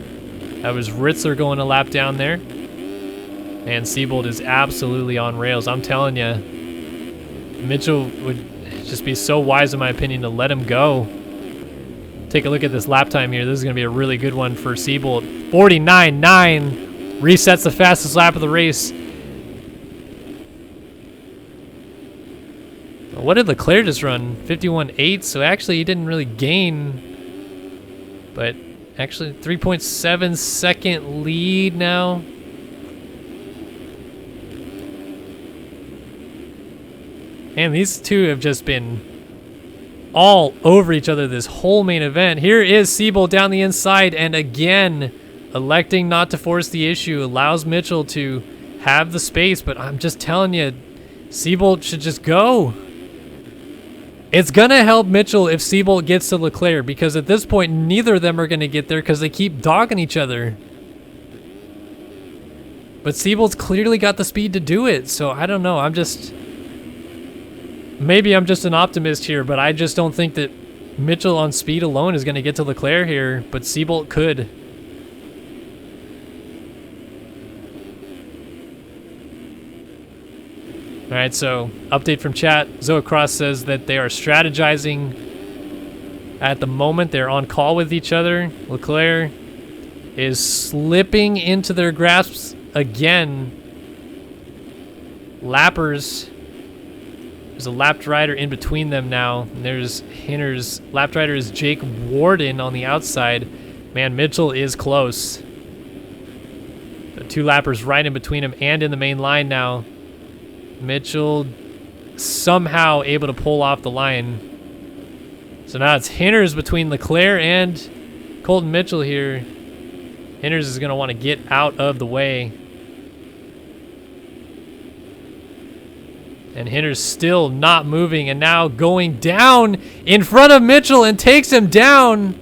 That was Ritzler going a lap down there. And Seabold is absolutely on rails. I'm telling you, Mitchell would just be so wise, in my opinion, to let him go. Take a look at this lap time here. This is going to be a really good one for Seabold. 49.9 resets the fastest lap of the race. What did Leclerc just run? 51.8, so actually he didn't really gain. But actually 3.7 second lead now. And these two have just been all over each other this whole main event. Here is Seabold down the inside, and again, electing not to force the issue allows Mitchell to have the space, but I'm just telling you, Seabold should just go. It's going to help Mitchell if Seabold gets to Leclerc, because at this point, neither of them are going to get there because they keep dogging each other. But Seabold's clearly got the speed to do it, so I don't know. Maybe I'm just an optimist here, but I just don't think that Mitchell on speed alone is going to get to Leclerc here, but Seabold could. All right, so update from chat. Zoacross says that they are strategizing at the moment. They're on call with each other. Leclerc is slipping into their grasps again. Lappers. There's a lapped rider in between them now. And there's Hinner's lapped rider is Jake Warden on the outside. Man, Mitchell is close. The two lappers right in between him and in the main line now. Mitchell somehow able to pull off the line. So now it's Hinner's between Leclerc and Colton Mitchell here. Hinner's is going to want to get out of the way. And Hinner's still not moving, and now going down in front of Mitchell and takes him down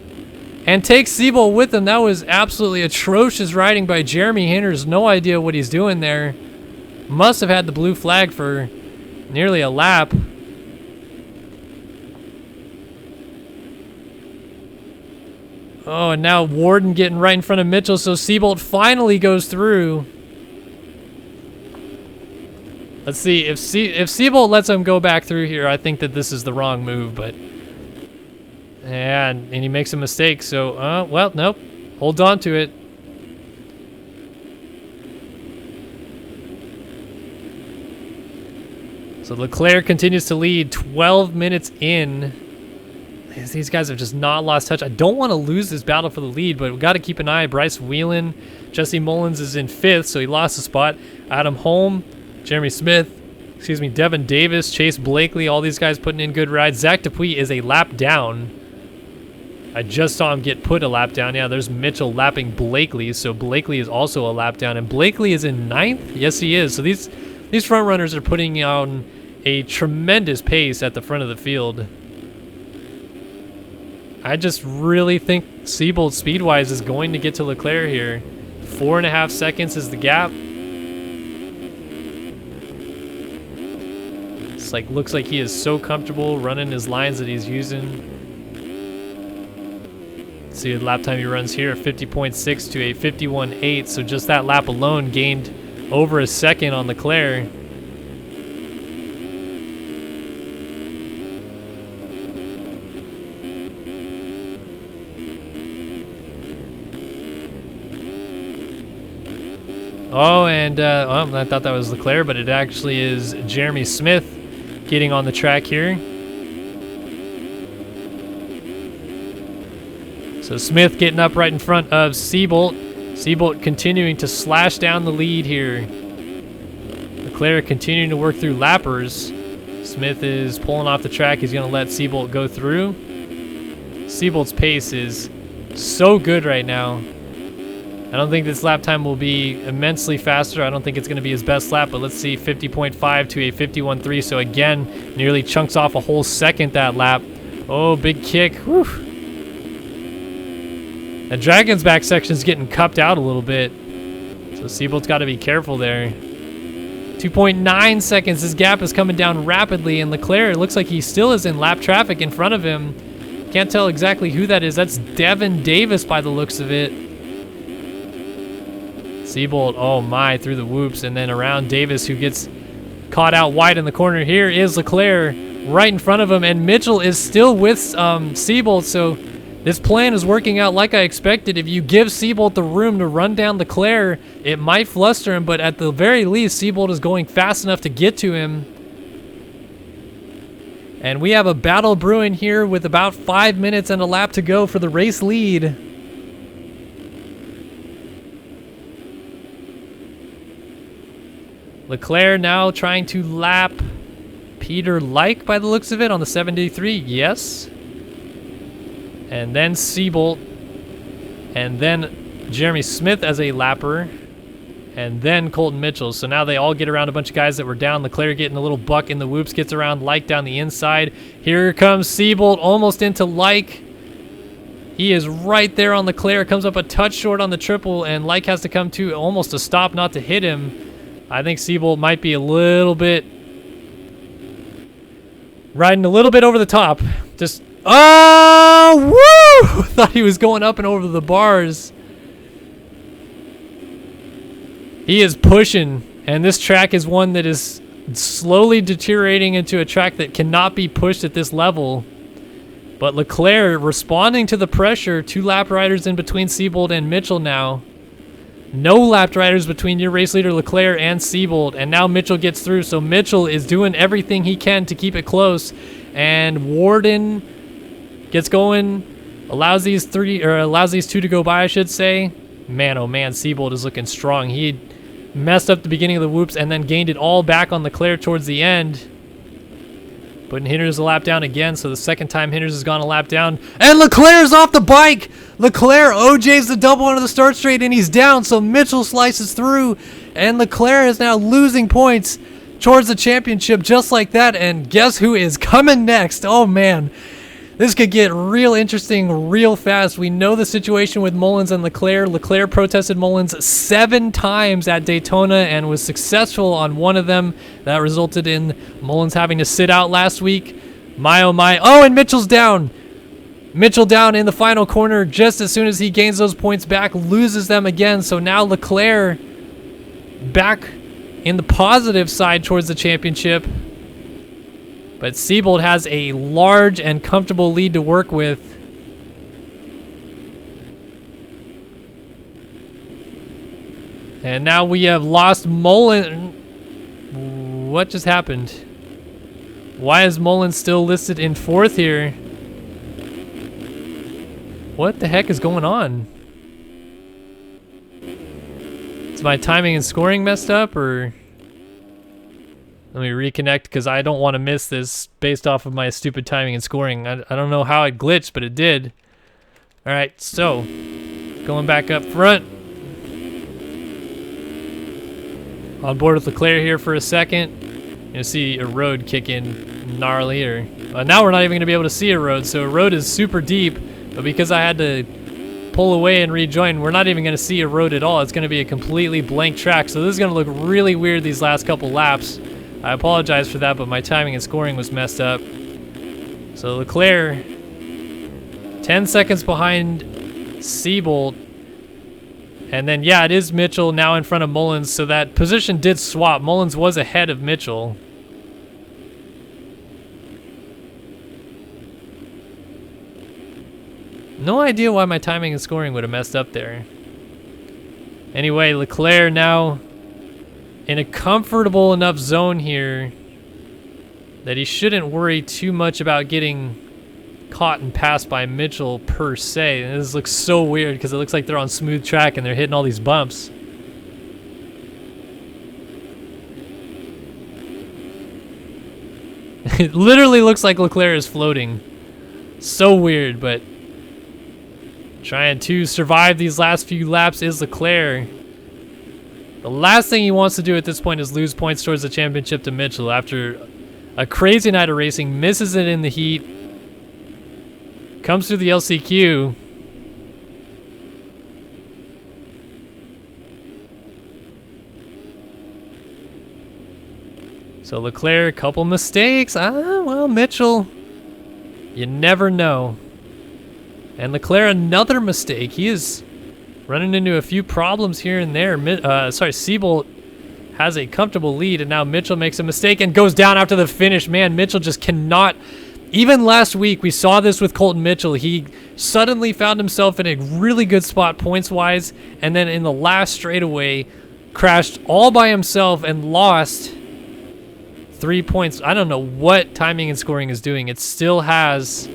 and takes Seabold with him. That was absolutely atrocious riding by Jeremy Hinner's. No idea what he's doing there. Must have had the blue flag for nearly a lap. Oh, and now Warden getting right in front of Mitchell, so Seabold finally goes through. Let's see, if Seabold lets him go back through here, I think that this is the wrong move, but... And he makes a mistake, so, well, nope. Hold on to it. So Leclerc continues to lead 12 minutes in. These guys have just not lost touch. I don't want to lose this battle for the lead, but we've got to keep an eye. Bryce Whelan, Jesse Mullins is in 5th, so he lost a spot. Adam Holm, Jeremy Smith, Devin Davis, Chase Blakely, all these guys putting in good rides. Zach Dupuis is a lap down. I just saw him get put a lap down. Yeah, there's Mitchell lapping Blakely, so Blakely is also a lap down. And Blakely is in 9th? Yes, he is. So these front runners are putting on a tremendous pace at the front of the field. I just really think Seabold speed-wise is going to get to Leclerc here. 4.5 seconds is the gap. just like looks like he is so comfortable running his lines that he's using. See the lap time he runs here, 50.6 to a 51.8. So just that lap alone gained over a second on Leclerc. Oh, and I thought that was Leclerc, but it actually is Jeremy Smith getting on the track here. So Smith getting up right in front of Seabolt. Seabolt continuing to slash down the lead here. Leclerc continuing to work through lappers. Smith is pulling off the track. He's going to let Seabolt go through. Seabolt's pace is so good right now. I don't think this lap time will be immensely faster. I don't think it's going to be his best lap, but let's see, 50.5 to a 51.3. So again, nearly chunks off a whole second that lap. Oh, big kick. Whew. The Dragon's back section is getting cupped out a little bit. So Seabolt's got to be careful there. 2.9 seconds. His gap is coming down rapidly, and Leclerc, it looks like he still is in lap traffic in front of him. Can't tell exactly who that is. That's Devin Davis by the looks of it. Seabolt, oh my, through the whoops, and then around Davis, who gets caught out wide in the corner. Here is Leclerc right in front of him, and Mitchell is still with Seabolt, so this plan is working out like I expected. If you give Seabolt the room to run down Leclerc, it might fluster him, but at the very least, Seabolt is going fast enough to get to him. And we have a battle brewing here with about 5 minutes and a lap to go for the race lead. Leclerc now trying to lap Peter Leicht by the looks of it on the 73. Yes. And then Seabolt. And then Jeremy Smith as a lapper. And then Colton Mitchell. So now they all get around a bunch of guys that were down. Leclerc getting a little buck in the whoops. Gets around Leicht down the inside. Here comes Seabolt almost into Leicht. He is right there on Leclerc. Comes up a touch short on the triple. And Leicht has to come to almost a stop not to hit him. I think Seabolt might be a little bit riding a little bit over the top. Just, oh, woo! Thought he was going up and over the bars. He is pushing, and this track is one that is slowly deteriorating into a track that cannot be pushed at this level. But Leclerc responding to the pressure. 2 lap riders in between Seabolt and Mitchell now. No lap riders between your race leader Leclerc and Seabolt, and now Mitchell gets through. So Mitchell is doing everything he can to keep it close, and Warden gets going, allows these two to go by, I should say. Man, oh man, Seabolt is looking strong. He messed up the beginning of the whoops and then gained it all back on Leclerc towards the end. Putting Hinders a lap down again, so the second time Hinders has gone a lap down. And Leclerc's off the bike! Leclerc OJ's the double onto the start straight, and he's down, so Mitchell slices through. And Leclerc is now losing points towards the championship just like that. And guess who is coming next? Oh, man. This could get real interesting real fast. We know the situation with Mullins and Leclerc. Leclerc protested Mullins 7 times at Daytona and was successful on one of them. That resulted in Mullins having to sit out last week. My, oh my. Oh, and Mitchell's down. Mitchell down in the final corner just as soon as he gains those points back, loses them again. So now Leclerc back in the positive side towards the championship. But Seabolt has a large and comfortable lead to work with. And now we have lost Mullins. What just happened? Why is Mullins still listed in 4th here? What the heck is going on? Is my timing and scoring messed up, or... Let me reconnect because I don't want to miss this based off of my stupid timing and scoring. I don't know how it glitched, but it did. All right, so going back up front. On board with Leclerc here for a second. You'll see a road kick in gnarly. Or now we're not even going to be able to see a road. So a road is super deep, but because I had to pull away and rejoin, we're not even going to see a road at all. It's going to be a completely blank track. So this is going to look really weird these last couple laps. I apologize for that, but my timing and scoring was messed up. So Leclerc, 10 seconds behind Siebold. And then, yeah, it is Mitchell now in front of Mullins, so that position did swap. Mullins was ahead of Mitchell. No idea why my timing and scoring would have messed up there. Anyway, Leclerc now in a comfortable enough zone here that he shouldn't worry too much about getting caught and passed by Mitchell per se. And this looks so weird because it looks like they're on smooth track and they're hitting all these bumps. It literally looks like Leclerc is floating. So weird, but trying to survive these last few laps is Leclerc. The last thing he wants to do at this point is lose points towards the championship to Mitchell after a crazy night of racing, misses it in the heat, comes through the LCQ. So Leclerc, a couple mistakes. Well, Mitchell, you never know. And Leclerc, another mistake. He is running into a few problems here and there. Siebold has a comfortable lead, and now Mitchell makes a mistake and goes down after the finish. Man, Mitchell just cannot. Even last week, we saw this with Colton Mitchell. He suddenly found himself in a really good spot points-wise, and then in the last straightaway, crashed all by himself and lost 3 points. I don't know what timing and scoring is doing. It still has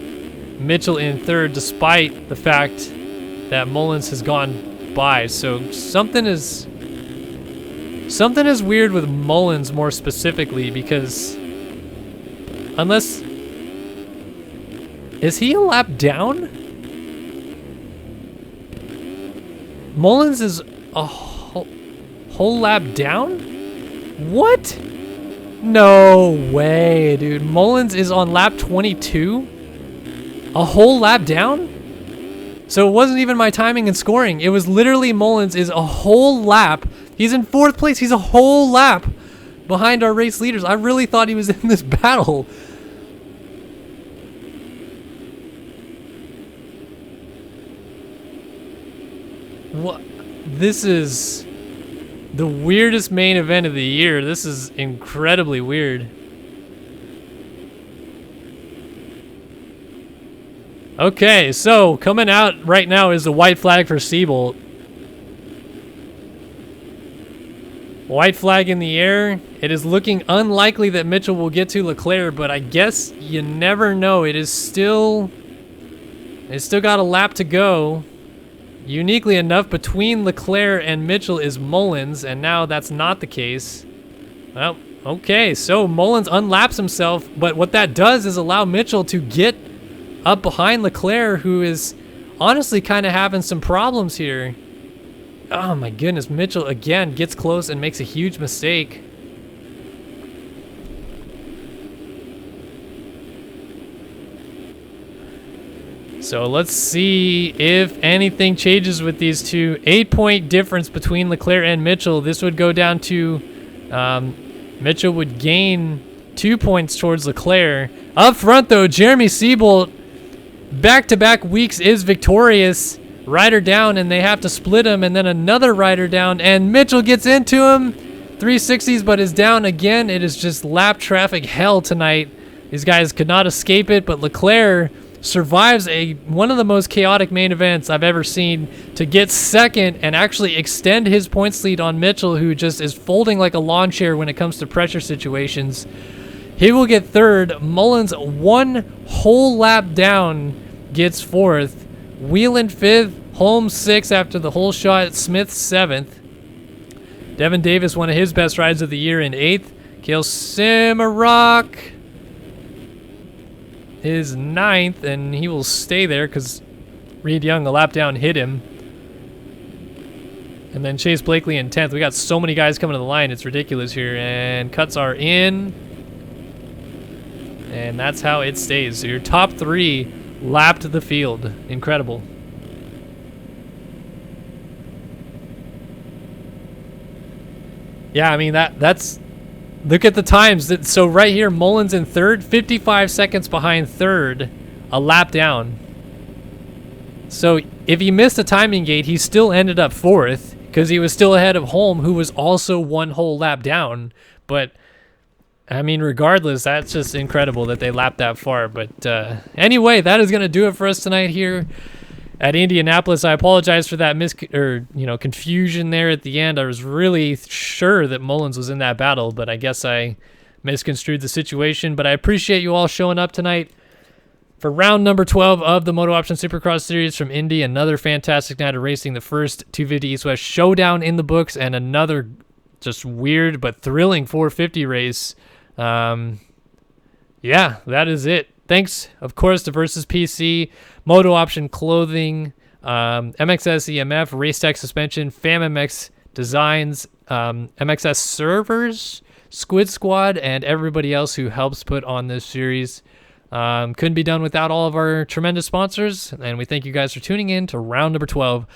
Mitchell in third, despite the fact that Mullins has gone by. So something is weird with Mullins more specifically, because unless, is he a lap down? Mullins is a whole lap down? What? No way, dude. Mullins is on lap 22? A whole lap down? So it wasn't even my timing and scoring. It was literally Mullins is a whole lap. He's in fourth place. He's a whole lap behind our race leaders. I really thought he was in this battle. What? This is the weirdest main event of the year. This is incredibly weird. Okay, so coming out right now is the white flag for Siebold. White flag in the air. It is looking unlikely that Mitchell will get to Leclerc, but I guess you never know. It's still got a lap to go. Uniquely enough, between Leclerc and Mitchell is Mullins, and now that's not the case. Well, okay, so Mullins unlaps himself, but what that does is allow Mitchell to get up behind Leclerc, who is honestly kind of having some problems here. Oh my goodness, Mitchell again gets close and makes a huge mistake. So let's see if anything changes with these two. 8-point difference between Leclerc and Mitchell. This would go down to Mitchell would gain 2 points towards Leclerc. Up front though, Jeremy Siebold, back-to-back weeks is victorious. Rider down, and they have to split him, and then another rider down, and Mitchell gets into him. 360s, but is down again. It is just lap traffic hell tonight. These guys could not escape it, but Leclerc survives one of the most chaotic main events I've ever seen to get second and actually extend his points lead on Mitchell, who just is folding like a lawn chair when it comes to pressure situations. He will get third. Mullins, one whole lap down, gets fourth. Whelan fifth. Holmes sixth after the whole shot. Smith seventh. Devin Davis, one of his best rides of the year, in eighth. Cale Cimaroc is ninth, and he will stay there because Reed Young, a lap down, hit him. And then Chase Blakely in 10th. We got so many guys coming to the line. It's ridiculous here. And cuts are in. And that's how it stays. So your top three lapped the field. Incredible. Yeah, I mean, that's Look at the times. So right here, Mullins in third, 55 seconds behind third, a lap down. So if he missed a timing gate, he still ended up fourth because he was still ahead of Holm, who was also one whole lap down. But I mean, regardless, that's just incredible that they lapped that far. But anyway, that is going to do it for us tonight here at Indianapolis. I apologize for that confusion there at the end. I was really sure that Mullins was in that battle, but I guess I misconstrued the situation. But I appreciate you all showing up tonight for round number 12 of the MotoOption Supercross series from Indy. Another fantastic night of racing. The first 250 East-West showdown in the books, and another just weird but thrilling 450 race. Yeah, that is it. Thanks, of course, to Versus PC, MotoOption Clothing, MXS EMF, Racetech Suspension, FamMX Designs, MXS Servers, Squid Squad, and everybody else who helps put on this series. Couldn't be done without all of our tremendous sponsors, and we thank you guys for tuning in to round number 12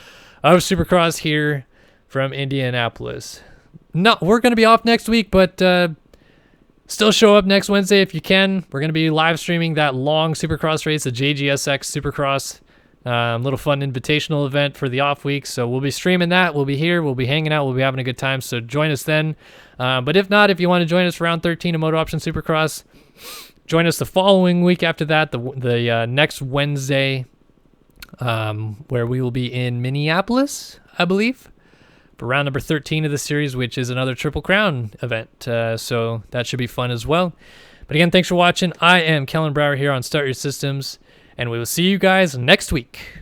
of Supercross here from Indianapolis. No, we're going to be off next week, but still show up next Wednesday if you can. We're going to be live streaming that long Supercross race, the JGSX Supercross. Little fun invitational event for the off week. So we'll be streaming that. We'll be here. We'll be hanging out. We'll be having a good time. So join us then. But if not, if you want to join us for round 13 of MotoOption Supercross, join us the following week after that, the next Wednesday, where we will be in Minneapolis, I believe, for round number 13 of the series, which is another Triple Crown event. So that should be fun as well. But again, thanks for watching. I am Kellen Brower here on Start Your Systems, and we will see you guys next week.